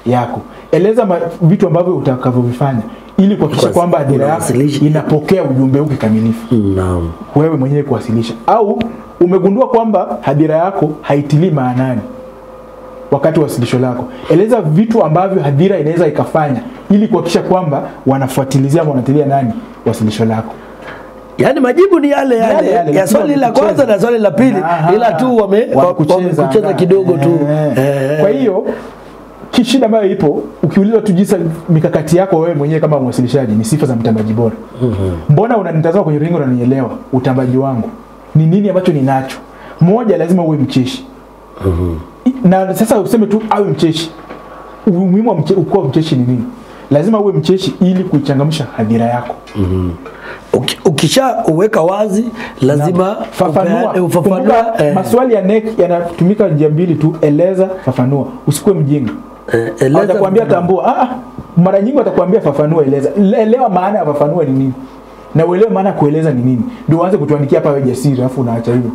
yako. Eleza vitu ambavyo utakavyovifanya ili kuhakikisha kwamba hadhira yako inapokea ujumbe huu kikamilifu. Naam. Wewe mwenyewe kuwasilisha. Au umegundua kwamba hadhira yako haitilii maanani wakati wa wasilisho lako. Eleza vitu ambavyo hadhira inaweza ikafanya ili kuhakikisha kwamba wanafuatilizia ama wanatilia nani wasilisho lako. Yaani majibu ni yale ya swali la kwanza na swali la pili, ila tu wamekucheza kidogo tu. Kwa hiyo shida ambayo ipo ukiulizwa tu jinsi mikakati yako wewe mwenyewe kama mwasilishaji ni sifa za mtambaji bora. Mbona unanitazama kwenye ringo na unielewa utambaji wangu? Ni nini ambacho ninacho? Moja, lazima uwe mcheshi. Na sasa useme tu awe mcheshi. Umuhimu wa kuwa mcheshi ni nini? Lazima uwe mcheshi ili kuichangamsha hadhira yako. Ukisha uweka wazi lazima ufafanua. Maswali ya NEC yanatumika njia mbili tu, eleza, fafanua. Usikuwe mjinga. Atakwambia tambua. Mara nyingi atakwambia fafanua, eleza. Elewa maana ya fafanua ni nini. Na uelewe maana kueleza ni nini. Ndio uanze kutuandikia hapa wewe jasiri alafu unaacha hivyo.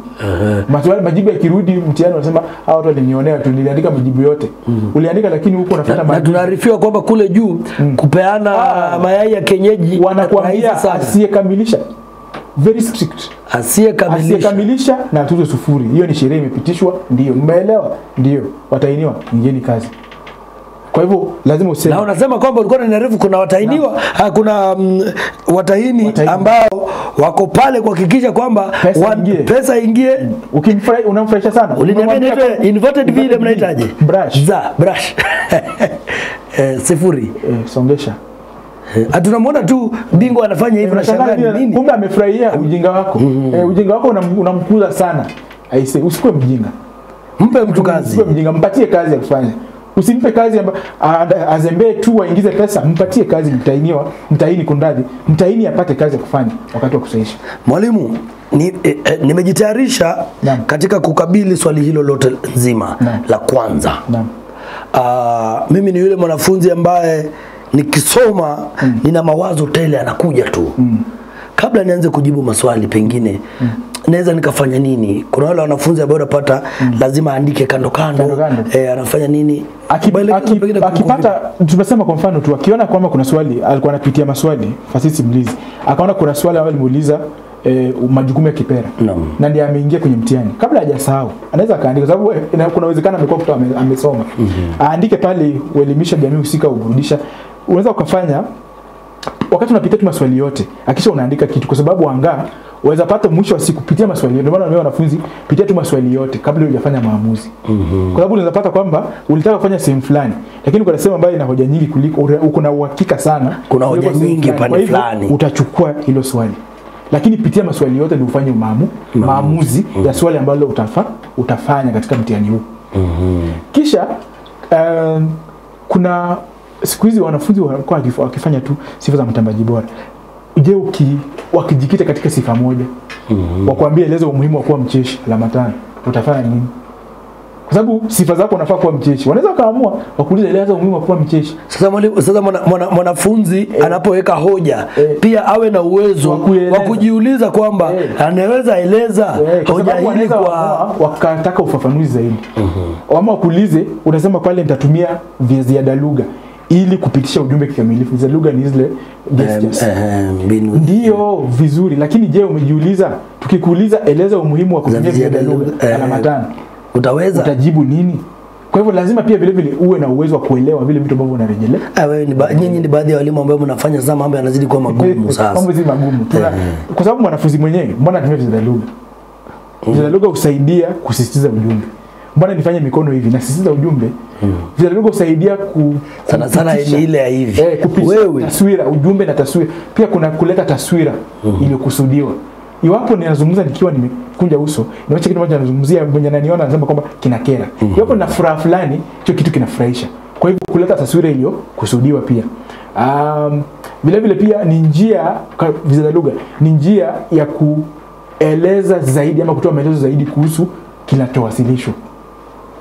Maswali majibu yakirudi mtihani unasema hao watu walinionea tu, niliandika majibu yote. Uliandika lakini huko unafuata majibu. Na tunaarifiwa kwamba kule juu kupeana mayai ya kienyeji wanakuambia asiyekamilisha. Very strict. Asiyekamilisha na tuzo sufuri. Hiyo ni sheria imepitishwa, ndio. Umeelewa? Ndio. Watainiwa, ingeni kazi. Kwa hivyo lazima useme. Na unasema kwamba ulikuwa unaniarifu kuna watainiwa, kuna watahini ambao wako pale kuhakikisha kwamba pesa ingie. Ukimfurahi unamfurahisha sana. Uliniambia inverted vile mnahitaji. Brush. Sifuri. Songesha. Tunamwona tu bingwa anafanya hivyo na shangaa nini? Kumbe amefurahia ujinga wako. Ujinga wako unamkuza sana. Aise, usikuwe mjinga. Mpe mtu kazi. Usikuwe mjinga, mpatie kazi ya kufanya. Usimpe kazi azembee tu aingize pesa, mpatie kazi mtaini kundadi. Mtaini apate kazi ya kufanya wakati wa kusahisha. Mwalimu, nimejitayarisha katika kukabili swali hilo lote nzima la kwanza. Mimi ni yule mwanafunzi ambaye nikisoma nina mawazo tele anakuja tu. Kabla nianze kujibu maswali pengine naweza nikafanya nini? Kuna wale wanafunzi ambao wanapata lazima aandike kando. Anafanya nini? Akipata tumesema kwa mfano tu akiona kwamba kuna swali alikuwa anapitia maswali fasisi mlizi. Akaona kuna swali ambalo limuuliza majukumu ya kipera. Na ndiye ameingia kwenye mtihani. Kabla hajasahau anaweza kaandika sababu kuna uwezekano amekuwa kutoa amesoma. Aandike pale uelimisha jamii husika uburudisha. Unaweza ukafanya wakati unapitia tu maswali yote, akisha unaandika kitu kwa sababu waweza pata mwisho wa siku pitia maswali yote. Ndio maana wanafunzi pitia tu maswali yote kabla hujafanya maamuzi. Kwa sababu unaweza pata kwamba ulitaka kufanya sehemu fulani lakini kuna sehemu ambayo ina hoja nyingi kuliko uko na uhakika sana kuna hoja nyingi pale fulani, utachukua hilo swali. Lakini pitia maswali yote ndio ufanye maamuzi ya swali ambalo utafanya katika mtihani huu. Kisha kuna siku hizi wanafunzi walikuwa wakifanya tu sifa za mtambaji bora. Je, wakijikita katika sifa moja, wakwambia eleza umuhimu wa kuwa mcheshi alama 5, utafanya nini? Kwa sababu sifa zako unafaa kuwa mcheshi. Wanaweza kaamua wakuuliza eleza umuhimu wa kuwa mcheshi. Sasa mwanafunzi anapoweka hoja pia awe na uwezo wa kujiuliza kwamba anaweza eleza hoja hili kwa wakataka ufafanuzi zaidi. Ama wakuulize unasema pale nitatumia ziada lugha ili kupitisha ujumbe kikamilifu. Za lugha ni zile gestures. Ndio vizuri, lakini je umejiuliza tukikuuliza eleza umuhimu wa kutumia ziada lugha alama 5 utajibu nini? Kwa hivyo lazima pia vile vile uwe na uwezo wa kuelewa vile vitu ambavyo unarejelea. Nyinyi ni baadhi ya walimu ambao mnafanya sasa mambo yanazidi kuwa magumu sasa. Mambo si magumu. Kwa sababu mwanafunzi mwenyewe mbona anatumia ziada lugha? Ziada lugha husaidia kusisitiza ujumbe. Mbona nifanye mikono hivi na sisitiza ujumbe? Ziada lugha husaidia sana ile ya hivi. Wewe taswira, ujumbe na taswira. Pia kuna kuleta taswira iliyokusudiwa. Iwapo ninazungumza nikiwa nimekunja uso, niache kitu moja nazungumzia mwenye ananiona anasema kwamba kinakera. Iwapo nina furaha fulani, hicho kitu kinafurahisha. Kwa hivyo kuleta taswira iliyokusudiwa pia. Vile vile pia ni njia viza lugha, ni njia ya kueleza zaidi ama kutoa maelezo zaidi kuhusu kinachowasilishwa.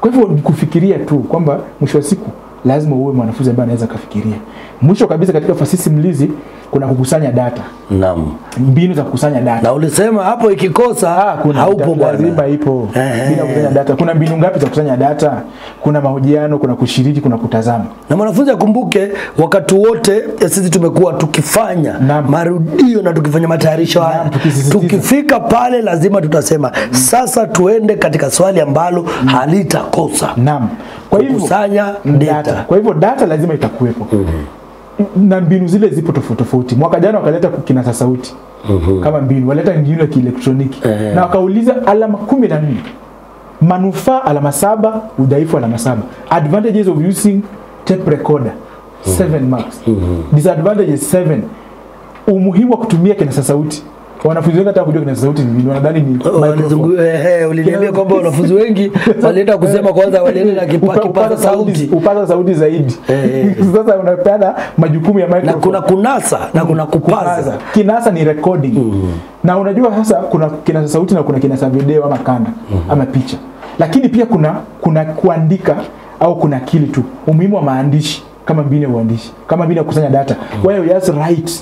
Kwa hivyo ni kufikiria tu kwamba mwisho wa siku lazima uwe mwanafunzi ambaye anaweza kufikiria. Mwisho kabisa katika fasihi simulizi kuna kukusanya data. Naam. Mbinu za kukusanya data. Na ulisema hapo ikikosa haupo bwana. Lazima ipo. Bila kukusanya data. Kuna mbinu ngapi za kukusanya data? Kuna mahojiano, kuna kushiriki, kuna kutazama. Na mwanafunzi akumbuke wakati wote sisi tumekuwa tukifanya marudio na tukifanya matayarisho haya. Tukifika pale lazima tutasema sasa tuende katika swali ambalo halitakosa. Naam. Kwa hivyo kusanya data. Kwa hivyo data lazima itakuwepo. Na mbinu zile zipo tofauti. Mwaka jana wakaleta kinasa sauti. Kama mbinu, waleta mbinu ya kielektroniki. Na wakauliza alama 14. Manufaa alama 7, udhaifu alama 7. Advantages of using tape recorder 7 marks. Disadvantages 7. Umuhimu wa kutumia kinasa sauti. Wanafunzi wengi hata kujua kinasa sauti ni wanadhani ni microphone. Uliniambia kwamba wanafunzi wengi walienda kusema kwanza walienda na kipaza sauti. Upaza sauti zaidi. Sasa unapeana majukumu ya microphone. Na kuna kunasa na kuna kupaza. Kinasa ni recording. Na unajua sasa kuna kinasa sauti na kuna kinasa video ama kanda ama picha. Lakini pia kuna kuandika au kuna akili tu. Umuhimu wa maandishi kama mbinu ya uandishi, kama mbinu ya kusanya data. Wewe just write.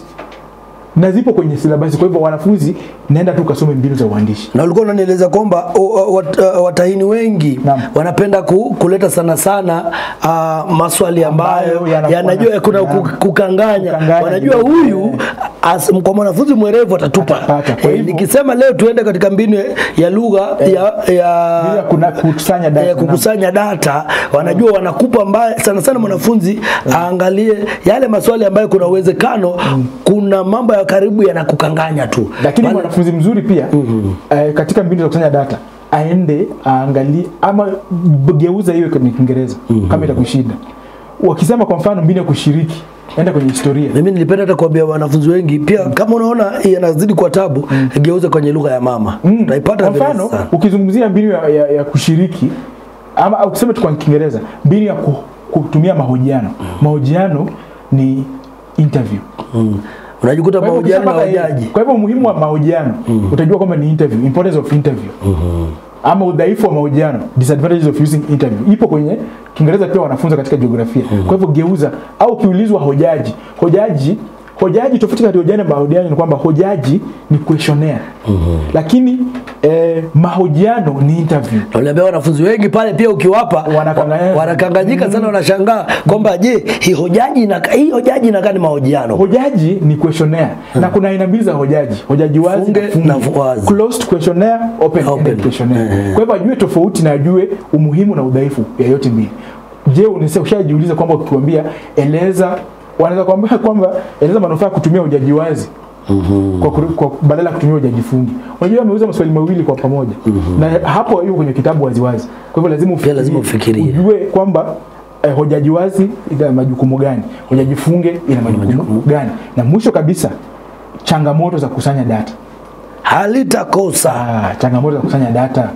Na zipo kwenye syllabus, kwa hivyo wanafunzi naenda tu kasome mbinu za uandishi. Na ulikuwa unanieleza kwamba watahini wengi wanapenda kuleta sana maswali ambayo yanajua kuna kukanganya. Wanajua huyu kwa mwanafunzi mwerevu atatupa. Nikisema leo tuende katika mbinu ya lugha ya kukusanya data, wanajua wanakupa mbaya sana mwanafunzi aangalie yale maswali ambayo kuna uwezekano kuna mambo ya karibu yanakukanganya tu. Lakini mwanafunzi mzuri pia katika mbinu za kukusanya data aende aangalie ama geuza hiyo kwenye Kiingereza kama itakushinda. Wakisema kwa mfano mbinu ya kushiriki, enda kwenye historia. Mimi nilipenda hata kuambia wanafunzi wengi pia kama unaona yanazidi kwa tabu, geuza kwenye lugha ya mama. Utaipata kwa mfano ukizungumzia mbinu ya kushiriki ama ukisema tu kwa Kiingereza, mbinu ya kutumia mahojiano. Mahojiano ni interview. Unajikuta mahojiano na hojaji. Kwa hivyo umuhimu wa mahojiano utajua kwamba ni interview, importance of interview. Ama udhaifu wa mahojiano, disadvantages of using interview. Ipo kwenye Kiingereza pia wanafunza katika jiografia. Kwa hivyo geuza au kiulizwa hojaji. Hojaji tofauti kati ya hojaji na mahojiano ni kwamba hojaji ni questionnaire. Lakini mahojiano ni interview. Waliambia wanafunzi wengi pale pia ukiwapa wanakanganyika sana, wanashangaa kwamba je, hii hojaji inakaa ni mahojiano. Hojaji ni questionnaire. Na kuna aina mbili za hojaji. Hojaji wazi na wazi. Closed questionnaire, open questionnaire. Kwa hivyo ajue tofauti na ajue umuhimu na udhaifu ya yote mbili. Je, ushajiuliza kwamba ukikwambia eleza, wanaweza kuambia kwamba eleza manufaa ya kutumia hojaji wazi kwa badala ya kutumia hojaji fungi. Unajua ameuza maswali mawili kwa pamoja. Na hapo hiyo kwenye kitabu wazi. Kwa hivyo lazima ufikirie. Ujue kwamba hojaji wazi ina majukumu gani, hojaji funge ina majukumu gani. Na mwisho kabisa changamoto za kusanya data. Halitakosa. Changamoto za kusanya data.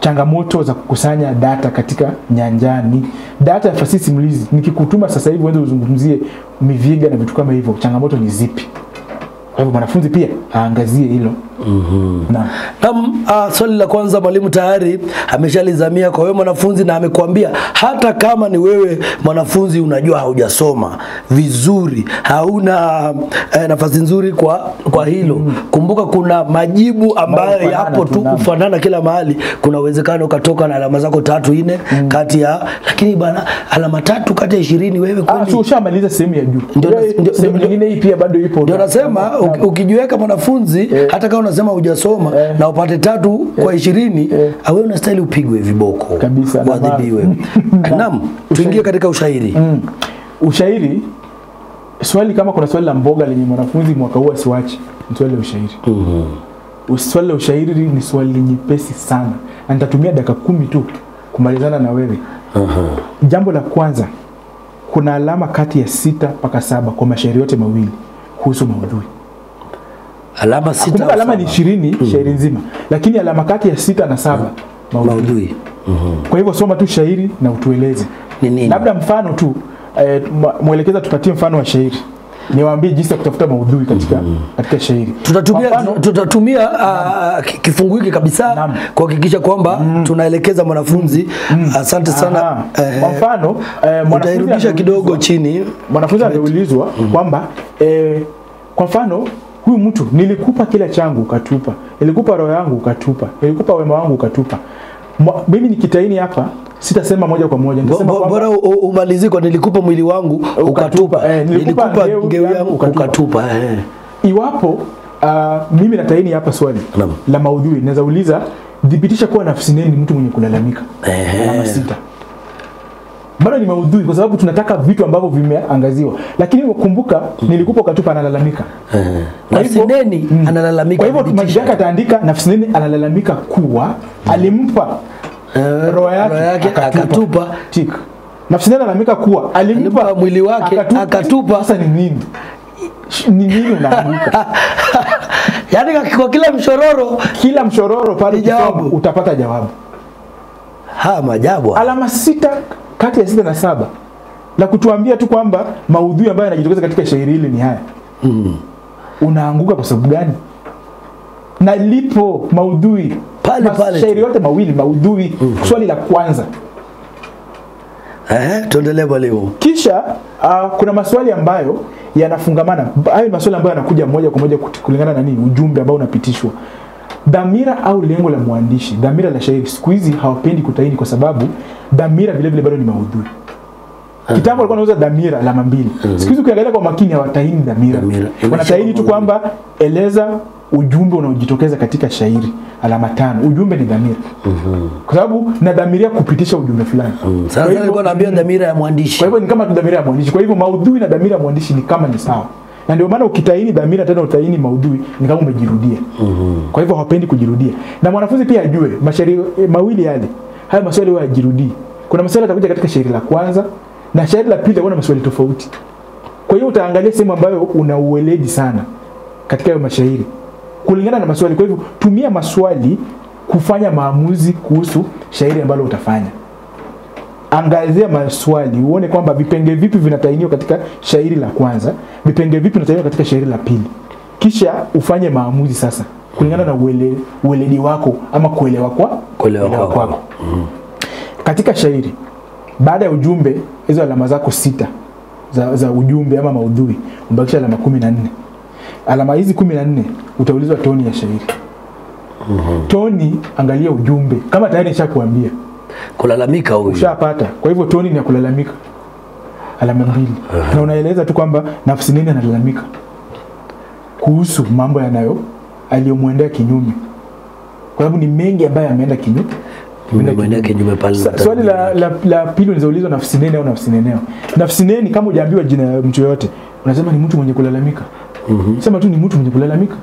Changamoto za kukusanya data katika nyanjani. Data ya fasihi simulizi. Nikikutuma sasa hivi uende uzungumzie miviga na vitu kama hivyo, changamoto ni zipi? Kwa hivyo mwanafunzi pia aangazie hilo. Swali la kwanza mwalimu tayari ameshalizamia kwa wewe mwanafunzi na amekuambia hata kama ni wewe mwanafunzi unajua haujasoma vizuri, hauna nafasi nzuri kwa hilo. Kumbuka kuna majibu ambayo yapo tu kufanana kila mahali. Kuna uwezekano ukatoka na alama zako 3 4 kati ya, lakini bana alama 3 kati ya 20 wewe kweli ushamaliza sehemu ya juu. Sehemu nyingine hii pia bado ipo. Ndio nasema ukijiweka mwanafunzi hata kama unasema hujasoma na upate 3 kwa 20 wewe unastahili upigwe viboko kabisa, uadhibiwe. Naam, tuingie katika ushairi. Ushairi, swali kama kuna swali la mboga lenye mwanafunzi mwaka huu asiwache, ni swali la ushairi. Swali la ushairi ni swali nyepesi sana. Na nitatumia dakika 10 tu kumalizana na wewe. Jambo la kwanza, kuna alama kati ya 6 mpaka 7 kwa mashairi yote mawili kuhusu maudhui. Alama 6. Alama ni 20 shairi nzima, lakini alama kati ya 6 na 7 maudhui. Kwa hivyo soma tu shairi na utueleze. Ni nini? Labda mfano tu mwelekeza tupatie mfano wa shairi. niwaambie jinsi ya kutafuta maudhui katika shairi. Tutatumia kifungu hiki kabisa kuhakikisha kwamba tunaelekeza mwanafunzi. Asante sana. Kwa mfano mwanafunzi kidogo chini, mwanafunzi ameulizwa kwamba kwa mfano huyu mtu, nilikupa kila changu ukatupa, nilikupa roho yangu ukatupa, nilikupa wema wangu ukatupa. Mimi nikitaini hapa sitasema moja kwa moja, nitasema bora umaliziko, nilikupa mwili wangu ukatupa, nilikupa ngeu yangu ukatupa. Iwapo mimi nataini hapa swali la maudhui, naweza uliza dhibitisha kuwa nafsi neni mtu mwenye kulalamika. Alama 6. Bado ni maudhui kwa sababu tunataka vitu ambavyo vimeangaziwa. Lakini kumbuka nilikupa ukatupa, analalamika. Nafsi neni analalamika. Kwa hivyo majibu yake ataandika nafsi neni analalamika kuwa alimpa roho yake akatupa. Tik. Nafsi neni analalamika kuwa alimpa mwili wake akatupa. Sasa ni nini? Ni nini unaanguka? Yaani kwa kila mshororo pale jawabu utapata jawabu. Majabu. Alama 6 kati ya 6 na 7 la kutuambia tu kwamba maudhui ambayo yanajitokeza katika shairi hili ni haya. Unaanguka kwa sababu gani? Na lipo maudhui pale shairi yote mawili maudhui. Swali la kwanza. Tuendelee mwalimu. Kisha kuna maswali ambayo yanafungamana. Hayo maswali ambayo yanakuja moja kwa moja kulingana na nini? Ujumbe ambao unapitishwa. Dhamira au lengo la mwandishi. Dhamira la shairi siku hizi hawapendi kutaini kwa sababu dhamira vile vile bado ni maudhui. Kitambo walikuwa wanauza dhamira alama 2. Siku hizi ukiangalia kwa makini hawataini dhamira. Wanataini tu kwamba eleza ujumbe unaojitokeza katika shairi alama 5. Ujumbe ni dhamira. Kwa sababu na dhamiria kupitisha ujumbe fulani. Sasa nilikuwa naambia dhamira ya mwandishi. Kwa hivyo ni kama dhamira ya mwandishi. Kwa hivyo maudhui na dhamira ya mwandishi ni kama ni sawa. Na ndio maana ukitaini dhamira tena utaini maudhui ni kama umejirudia. Kwa hivyo hawapendi kujirudia. Na mwanafunzi pia ajue mashairi mawili yale. Haya maswali huwa yajirudii. Kuna maswali yatakuja katika shairi la kwanza na shairi la pili kuna maswali tofauti. Kwa hiyo utaangalia sehemu ambayo una uweledi sana katika hayo mashairi kulingana na maswali. Kwa hivyo tumia maswali kufanya maamuzi kuhusu shairi ambalo utafanya. Angazia maswali uone kwamba vipenge vipi vinatainiwa katika shairi la kwanza, vipenge vipi vinatainiwa katika shairi la pili. Kisha ufanye maamuzi sasa kulingana na uweledi wako ama kuelewa kwako. Katika shairi baada ya ujumbe hizo alama zako 6 za ujumbe ama maudhui umbakisha alama 14. Alama hizi 14 utaulizwa toni ya shairi. Toni, angalia ujumbe. Kama tayari nishakuambia kulalamika huyu. Ushapata. Kwa hivyo toni ni ya kulalamika. Alama 2. Na unaeleza tu kwamba nafsi nini analalamika kuhusu mambo aliyomwendea kinyume. Kwa sababu ni mengi ambayo yameenda kinyume. Swali la pili unaulizwa nafsi nene au nafsi neneo. Nafsi nene kama hujaambiwa jina ya mtu yote, unasema ni mtu mwenye kulalamika. Sema tu ni mtu mwenye kulalamika.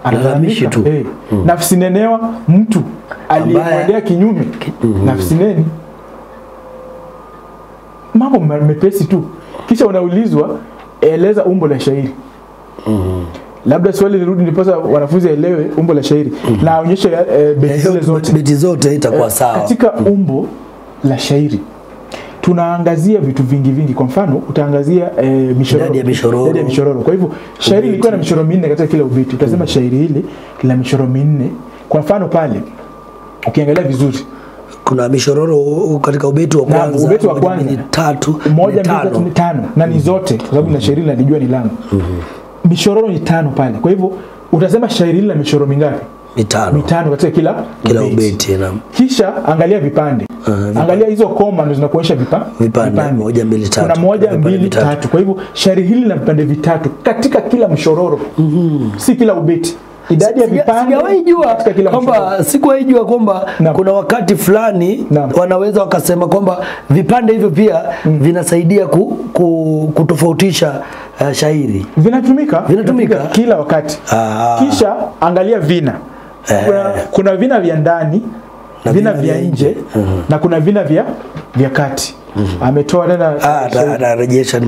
Analalamishi tu. Nafsi nenewa mtu aliyemwendea kinyume. Nafsi nene. Mambo mepesi tu. Kisha unaulizwa eleza umbo la shairi. Labda swali lirudi ndiposa wanafunzi elewe umbo la shairi. Na aonyeshe beti zote itakuwa sawa. Katika umbo la shairi tunaangazia vitu vingi. Kwa mfano utaangazia mishororo. Kwa hivyo shairi ilikuwa na mishororo 4 katika kila ubeti. Utasema shairi hili la mishororo 4. Kwa mfano pale ukiangalia vizuri kuna mishororo katika ubeti wa kwanza, ubeti wa kwanza 3, 1, 2, 3, 5 na ni zote kwa sababu na shairi linajua ni langu. Mishororo ni 5 pale. Kwa hivyo utasema shairi hili la mishororo mingapi? 5 katika kila ubeti. Kisha angalia vipande. Angalia hizo koma ndio zinakuonyesha vipande 1, 2, 3. Kuna 1, 2, 3. Kwa hivyo shairi hili lina vipande 3 katika kila mshororo. Si kila ubeti. Idadi ya vipande katika kila kwamba sikuwaijua kwamba kuna wakati fulani wanaweza wakasema kwamba vipande hivyo pia vinasaidia kutofautisha shairi. Vinatumika kila wakati. Kisha angalia vina. Kuna vina vya ndani, vina vya nje na kuna vina vya kati. Ametoa tena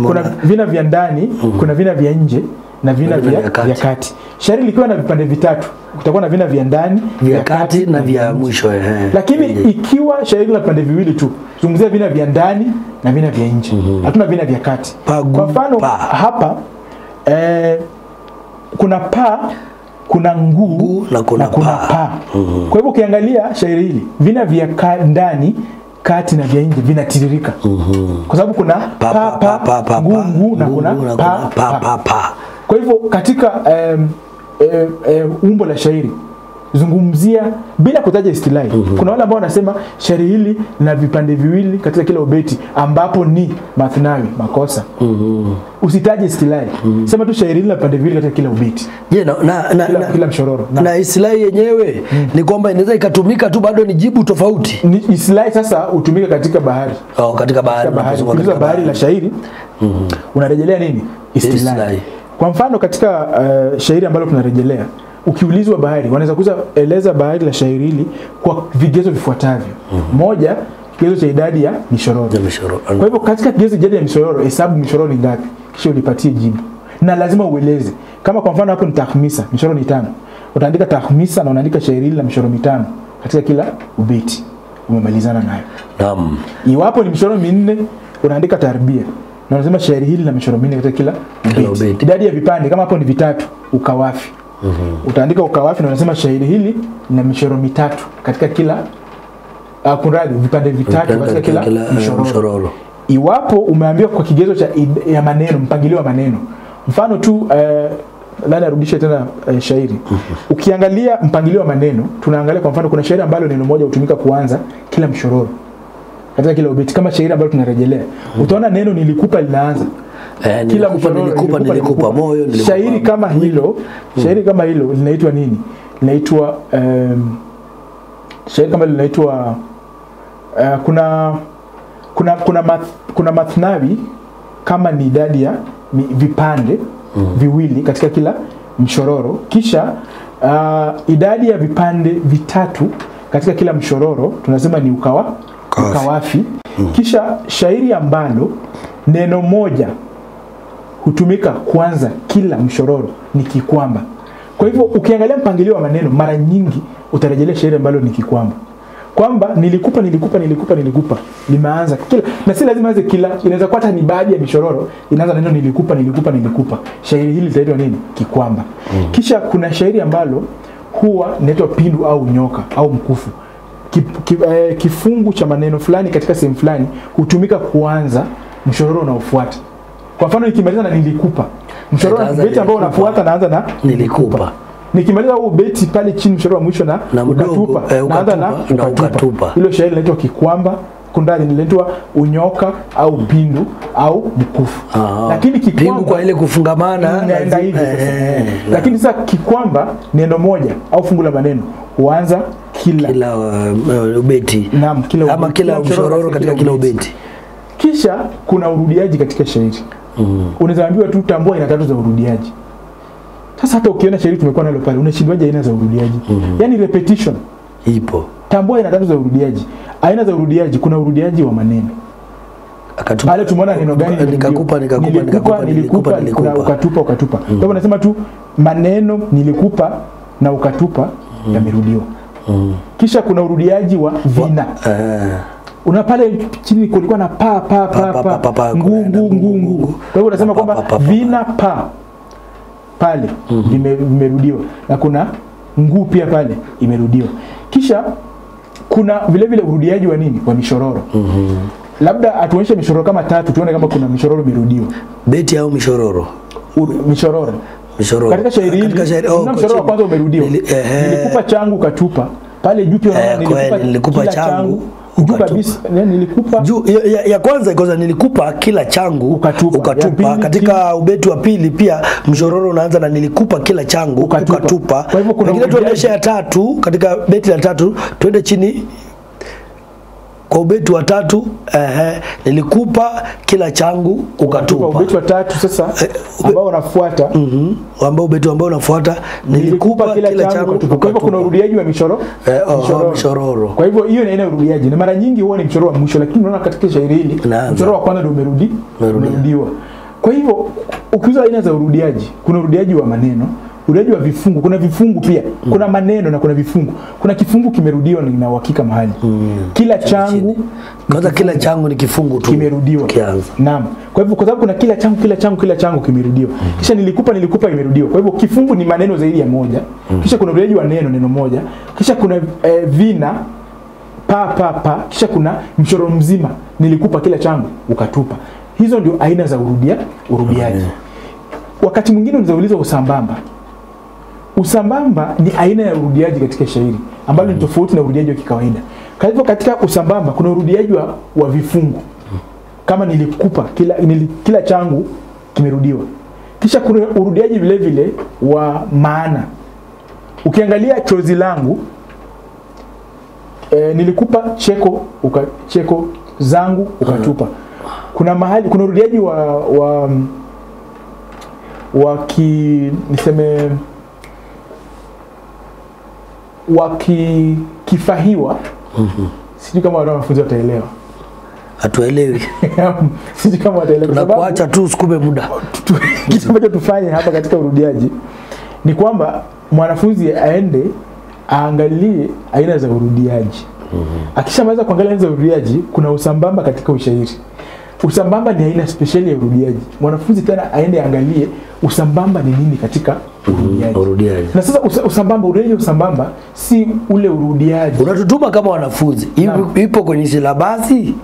kuna vina vya ndani, kuna vina vya nje na vina vya kati. Shairi likiwa na vipande 3, kutakuwa na vina vya ndani, vya kati na vya mwisho. Lakini ikiwa shairi la vipande 2 tu, zungumzia vina vya ndani na vina vya nje. Hatuna vina vya kati. Kwa mfano hapa kuna pa, kuna nguu na kuna pa. Kwa hivyo ukiangalia shairi hili, vina vya ndani, kati na vya nje vinatiririka. Kwa sababu kuna pa, nguu na kuna pa. Kwa hivyo katika umbo la shairi zungumzia bila kutaja istilahi. Kuna wale ambao wanasema shairi hili lina vipande viwili katika kila ubeti ambapo ni mathnawi, makosa. Usitaje istilahi. Sema tu shairi hili lina vipande viwili katika kila ubeti. Je, kila mshororo. Na istilahi yenyewe ni kwamba inaweza ikatumika tu bado ni jibu tofauti. Ni istilahi sasa hutumika katika bahari. Katika bahari. Katika bahari la shairi. Unarejelea nini? Istilahi. Kwa mfano katika shairi ambalo tunarejelea, ukiulizwa bahari, wanaweza kueleza bahari la shairi hili kwa vigezo vifuatavyo. Moja, kigezo cha idadi ya mishororo. Kwa hivyo katika kigezo cha idadi ya mishororo, hesabu mishororo ni ngapi, kisha ulipatie jibu. Na lazima ueleze. Kama kwa mfano hapo ni tahmisa, mishororo ni 5. Utaandika tahmisa na unaandika shairi hili la mishororo 5 katika kila ubeti. Umemalizana nayo. Naam. Iwapo ni mishororo 4, unaandika tarbia. Na unasema shairi hili la mishororo 4 katika kila ubeti. Idadi ya vipande kama hapo ni 3, ukawafi. Utaandika ukawafi na unasema shairi hili lina mishororo 3 katika kila kunradhi, vipande 3 katika kila mshororo. Iwapo umeambiwa kwa kigezo cha ya maneno, mpangilio wa maneno. Mfano tu nani arudishe tena shairi. Ukiangalia mpangilio wa maneno, tunaangalia kwa mfano kuna shairi ambalo neno moja hutumika kuanza kila mshororo katika kila ubeti, kama shairi ambalo tunarejelea. Utaona neno nilikupa linaanza kila mshororo, nilikupa moyo, nilikupa. Shairi kama hilo linaitwa nini? Linaitwa shairi kama linaitwa kuna mathnawi kama ni idadi ya vipande viwili katika kila mshororo, kisha idadi ya vipande 3 katika kila mshororo tunasema ni ukawafi. Kisha shairi ambalo neno moja hutumika kwanza kila mshororo ni kikwamba. Kwa hivyo ukiangalia mpangilio wa maneno, mara nyingi utarejelea shairi ambalo ni kikwamba. Kwamba nilikupa limeanza kila, na si lazima ianze kila, inaweza kuwa hata ni baadhi ya mishororo inaanza neno nilikupa. Shairi hili litaitwa nini? Kikwamba. Kisha kuna shairi ambalo huwa inaitwa pindu au nyoka au mkufu. Kifungu cha maneno fulani katika sehemu fulani hutumika kuanza mshororo unaofuata. Kwa mfano nikimaliza na nilikupa, mshororo beti ambao unafuata naanza na nilikupa. Nikimaliza huo beti pale chini mshororo wa mwisho na ukatupa, naanza na ukatupa. Hilo shairi linaitwa kikwamba, kundani linaitwa unyoka au pindu au mkufu. Lakini kikwamba kwa ile kufungamana naenda hivi. Lakini sasa kikwamba neno moja au fungu la maneno huanza kila ubeti. Naam, kila mshororo katika kila ubeti. Kisha kuna urudiaji katika shairi. Unaweza ambiwa tu tambua aina 3 za urudiaji. Sasa hata ukiona shairi tumekuwa nalo pale, unashindwaje aina za urudiaji? Yaani repetition ipo. Tambua aina 3 za urudiaji. Aina za urudiaji, kuna urudiaji wa maneno. Pale tumeona neno gani? Nilikupa, ukatupa. Kwa hivyo nasema tu maneno nilikupa na ukatupa yamerudiwa. Kisha kuna urudiaji wa vina. Una pale chini kulikuwa na pa ngu. Kwa hivyo unasema kwamba vina pa pale vimerudiwa, na kuna ngu pia pale imerudiwa. Kisha kuna vile vile urudiaji wa nini? Wa mishororo. Labda atuonyeshe mishororo kama 3 tuone kama kuna mishororo imerudiwa. Beti au mishororo? Mishororo. Katika shairi hili mshororo wa kwanza umerudiwa. Nilikupa changu ukatupa. Pale juu pia nilikupa changu kabisa, nilikupa juu ya kwanza ikoza nilikupa kila changu ukatupa. Katika ubeti wa pili pia mshororo unaanza na nilikupa kila changu ukatupa. Kwa hivyo kuna tuendesha ya 3 katika beti la 3, twende chini kwa ubeti wa 3. Nilikupa kila changu ukatupa. Ubeti wa 3 sasa ambao unafuata ambao ubeti ambao unafuata nilikupa kila changu. Kwa hivyo kuna urudiaji wa mishororo. Kwa hivyo hiyo ni aina ya urudiaji, na mara nyingi huwa ni mshororo wa mwisho, lakini unaona katika shairi hili mshororo wa kwanza ndio umerudiwa. Kwa hivyo ukiuza aina za urudiaji, kuna urudiaji wa maneno, urudiaji wa vifungu, kuna vifungu pia. Kuna maneno na kuna vifungu. Kuna kifungu kimerudiwa na uhakika mahali. Kila changu kwanza, kila changu ni kifungu tu kimerudiwa. Naam. Kwa hivyo kwa sababu kuna kila changu kimerudiwa. Kisha nilikupa imerudiwa. Kwa hivyo kifungu ni maneno zaidi ya moja. Kisha kuna urudiaji wa neno moja. Kisha kuna vina pa. Kisha kuna mchoro mzima, nilikupa kila changu ukatupa. Hizo ndio aina za urudiaji. Wakati mwingine unaweza usambamba. Usambamba ni aina ya urudiaji katika shairi ambalo ni tofauti na urudiaji wa kikawaida. Kwa hivyo katika usambamba kuna urudiaji wa vifungu. Kama nilikupa kila changu kimerudiwa. Kisha kuna urudiaji vile vile wa maana. Ukiangalia chozi langu, nilikupa cheko zangu ukatupa. Kuna mahali kuna urudiaji kifahiwa. Sijui kama wanafunzi wataelewa. Hatuelewi. Sijui kama wataelewa. Tunakuacha tu usikume muda. Kitu ambacho tufanye hapa katika urudiaji ni kwamba mwanafunzi aende aangalie aina za urudiaji. Akishamaliza kuangalia aina za urudiaji, kuna usambamba katika ushairi. Usambamba ni aina speciali ya urudiaji. Mwanafunzi tena aende angalie usambamba ni nini katika urudiaji. Na sasa usambamba si ule urudiaji. Unatutuma kama wanafunzi. Ipo kwenye silabasi?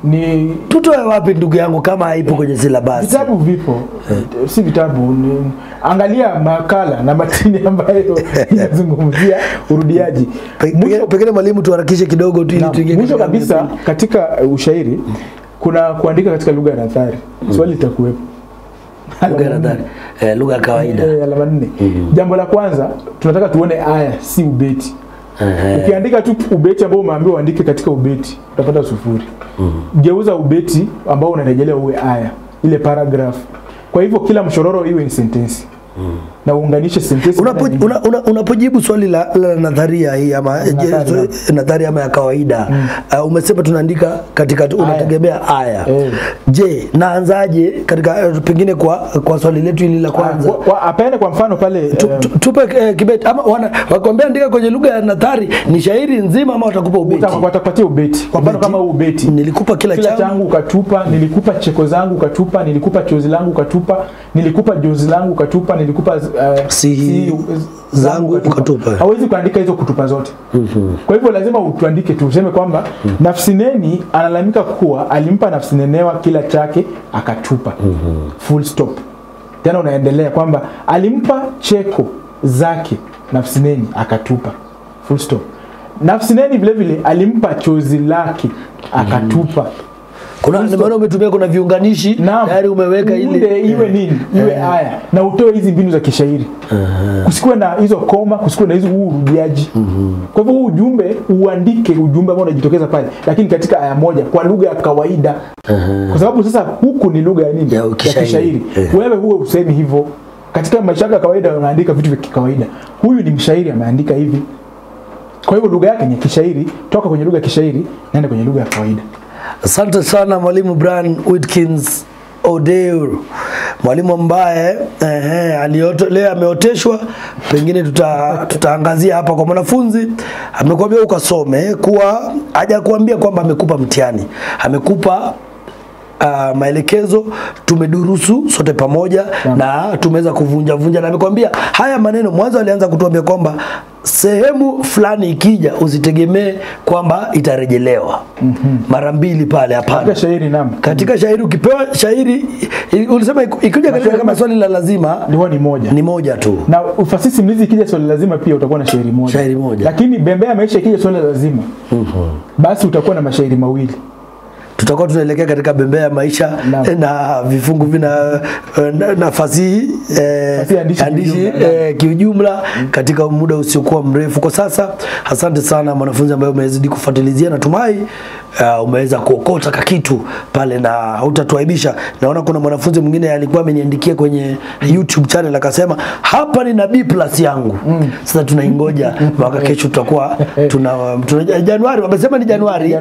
Ni tutoe wapi ndugu yangu kama haipo kwenye silabasi? Vitabu vipo. Si vitabu, angalia makala na matini ambayo yanazungumzia urudiaji. Pengine mwalimu tuharakishe kidogo tu ili tuingie. Mwisho kabisa katika ushairi kuna kuandika katika lugha ya nathari. Swali litakuwepo. Lugha ya nathari, lugha ya kawaida. Alama 4. Jambo la kwanza tunataka tuone aya, si ubeti. Ukiandika tu ubeti ambao umeambiwa uandike katika ubeti, utapata 0. Geuza ubeti ambao unarejelea uwe aya, ile paragraph. Kwa hivyo kila mshororo iwe ni sentensi. Na uunganishe sentensi. Unapojibu swali la nadharia hii ama nadharia ama ya kawaida, umesema tunaandika katika unategemea aya. Je, naanzaje katika pengine kwa swali letu hili la kwanza? Apende kwa mfano pale tupe kibeti ama wakwambia andika kwenye lugha ya nadhari, ni shairi nzima ama watakupa ubeti? Watakupatia ubeti. Kwa mfano kama ubeti, nilikupa kila changu ukatupa, nilikupa cheko zangu ukatupa, nilikupa chozi langu ukatupa, nilikupa jozi langu ukatupa, nilikupa si zangu ukatupa. Hawezi kuandika hizo kutupa zote. Kwa hivyo lazima utuandike tu useme kwamba Nafsineni analalamika kuwa alimpa Nafsinenewa kila chake akatupa. Full stop. Tena unaendelea kwamba alimpa cheko zake Nafsineni akatupa. Full stop. Nafsineni vile vile alimpa chozi lake akatupa. Kuna maana umetumia kuna viunganishi tayari umeweka ile iwe nini? Iwe aya. Na utoe hizi mbinu za kishairi. Kusikuwe na hizo koma, kusikuwe na hizo urudiaji. Kwa hivyo ujumbe uandike ujumbe ambao unajitokeza pale, lakini katika aya moja kwa lugha ya kawaida. Kwa sababu sasa huku ni lugha ya nini? Ya kishairi. Wewe huwe usemi hivyo. Katika maisha ya kawaida unaandika vitu vya kawaida. Huyu ni mshairi ameandika hivi. Kwa hivyo lugha yake ni kishairi, toka kwenye lugha ya kishairi naenda kwenye lugha ya kawaida. Asante sana Mwalimu Brian Wilkins Odeur, mwalimu ambaye leo ameoteshwa. Pengine tutaangazia hapa kwa mwanafunzi. Amekwambia ukasome, kuwa hajakuambia kwamba amekupa mtihani, amekupa maelekezo, tumedurusu sote pamoja na tumeweza kuvunja na amekwambia haya maneno. Mwanzo alianza kutuambia kwamba sehemu fulani ikija usitegemee kwamba itarejelewa mara mbili pale, hapana. Katika shairi katika shairi ukipewa shairi ulisema ikija kama swali la lazima ni moja tu. Na ufasihi simulizi ikija swali lazima pia utakuwa na shairi moja. Lakini bembea maisha ikija swali la lazima basi utakuwa na mashairi mawili. Tutakuwa tunaelekea katika bembea ya maisha na vifungu vina nafasi andishi kiujumla katika muda usiokuwa mrefu. Kwa sasa asante sana mwanafunzi ambaye umezidi kufuatilizia, natumai umeweza kuokota kitu pale na hautatuaibisha. Naona kuna mwanafunzi mwingine alikuwa ameniandikia kwenye YouTube channel akasema hapa ni B+ yangu. Sasa tunaingoja mwaka kesho tutakuwa tuna Januari, wamesema ni Januari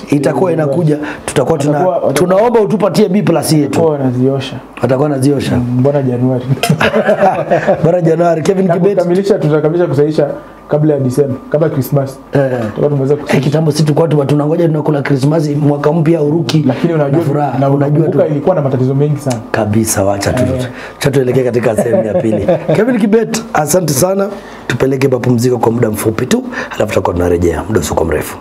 itakuwa inakuja, tutakuwa tunaomba utupatie B+ yetu. Watakuwa naziosha. Mbona Januari? Bora Januari. Kevin Kibet tutakamilisha kusaisha kabla ya Disemba, kabla Christmas. Tumeweza kitambo sisi tulikuwa tunangoja tunakula Christmas, mwaka mpya uruki. Lakini unajua ilikuwa na matatizo mengi sana. Kabisa, wacha tuelekee katika sehemu ya pili. Kevin Kibet, asante sana. Tupeleke mapumziko kwa muda mfupi tu, alafu tutakuwa tunarejea muda usio mrefu.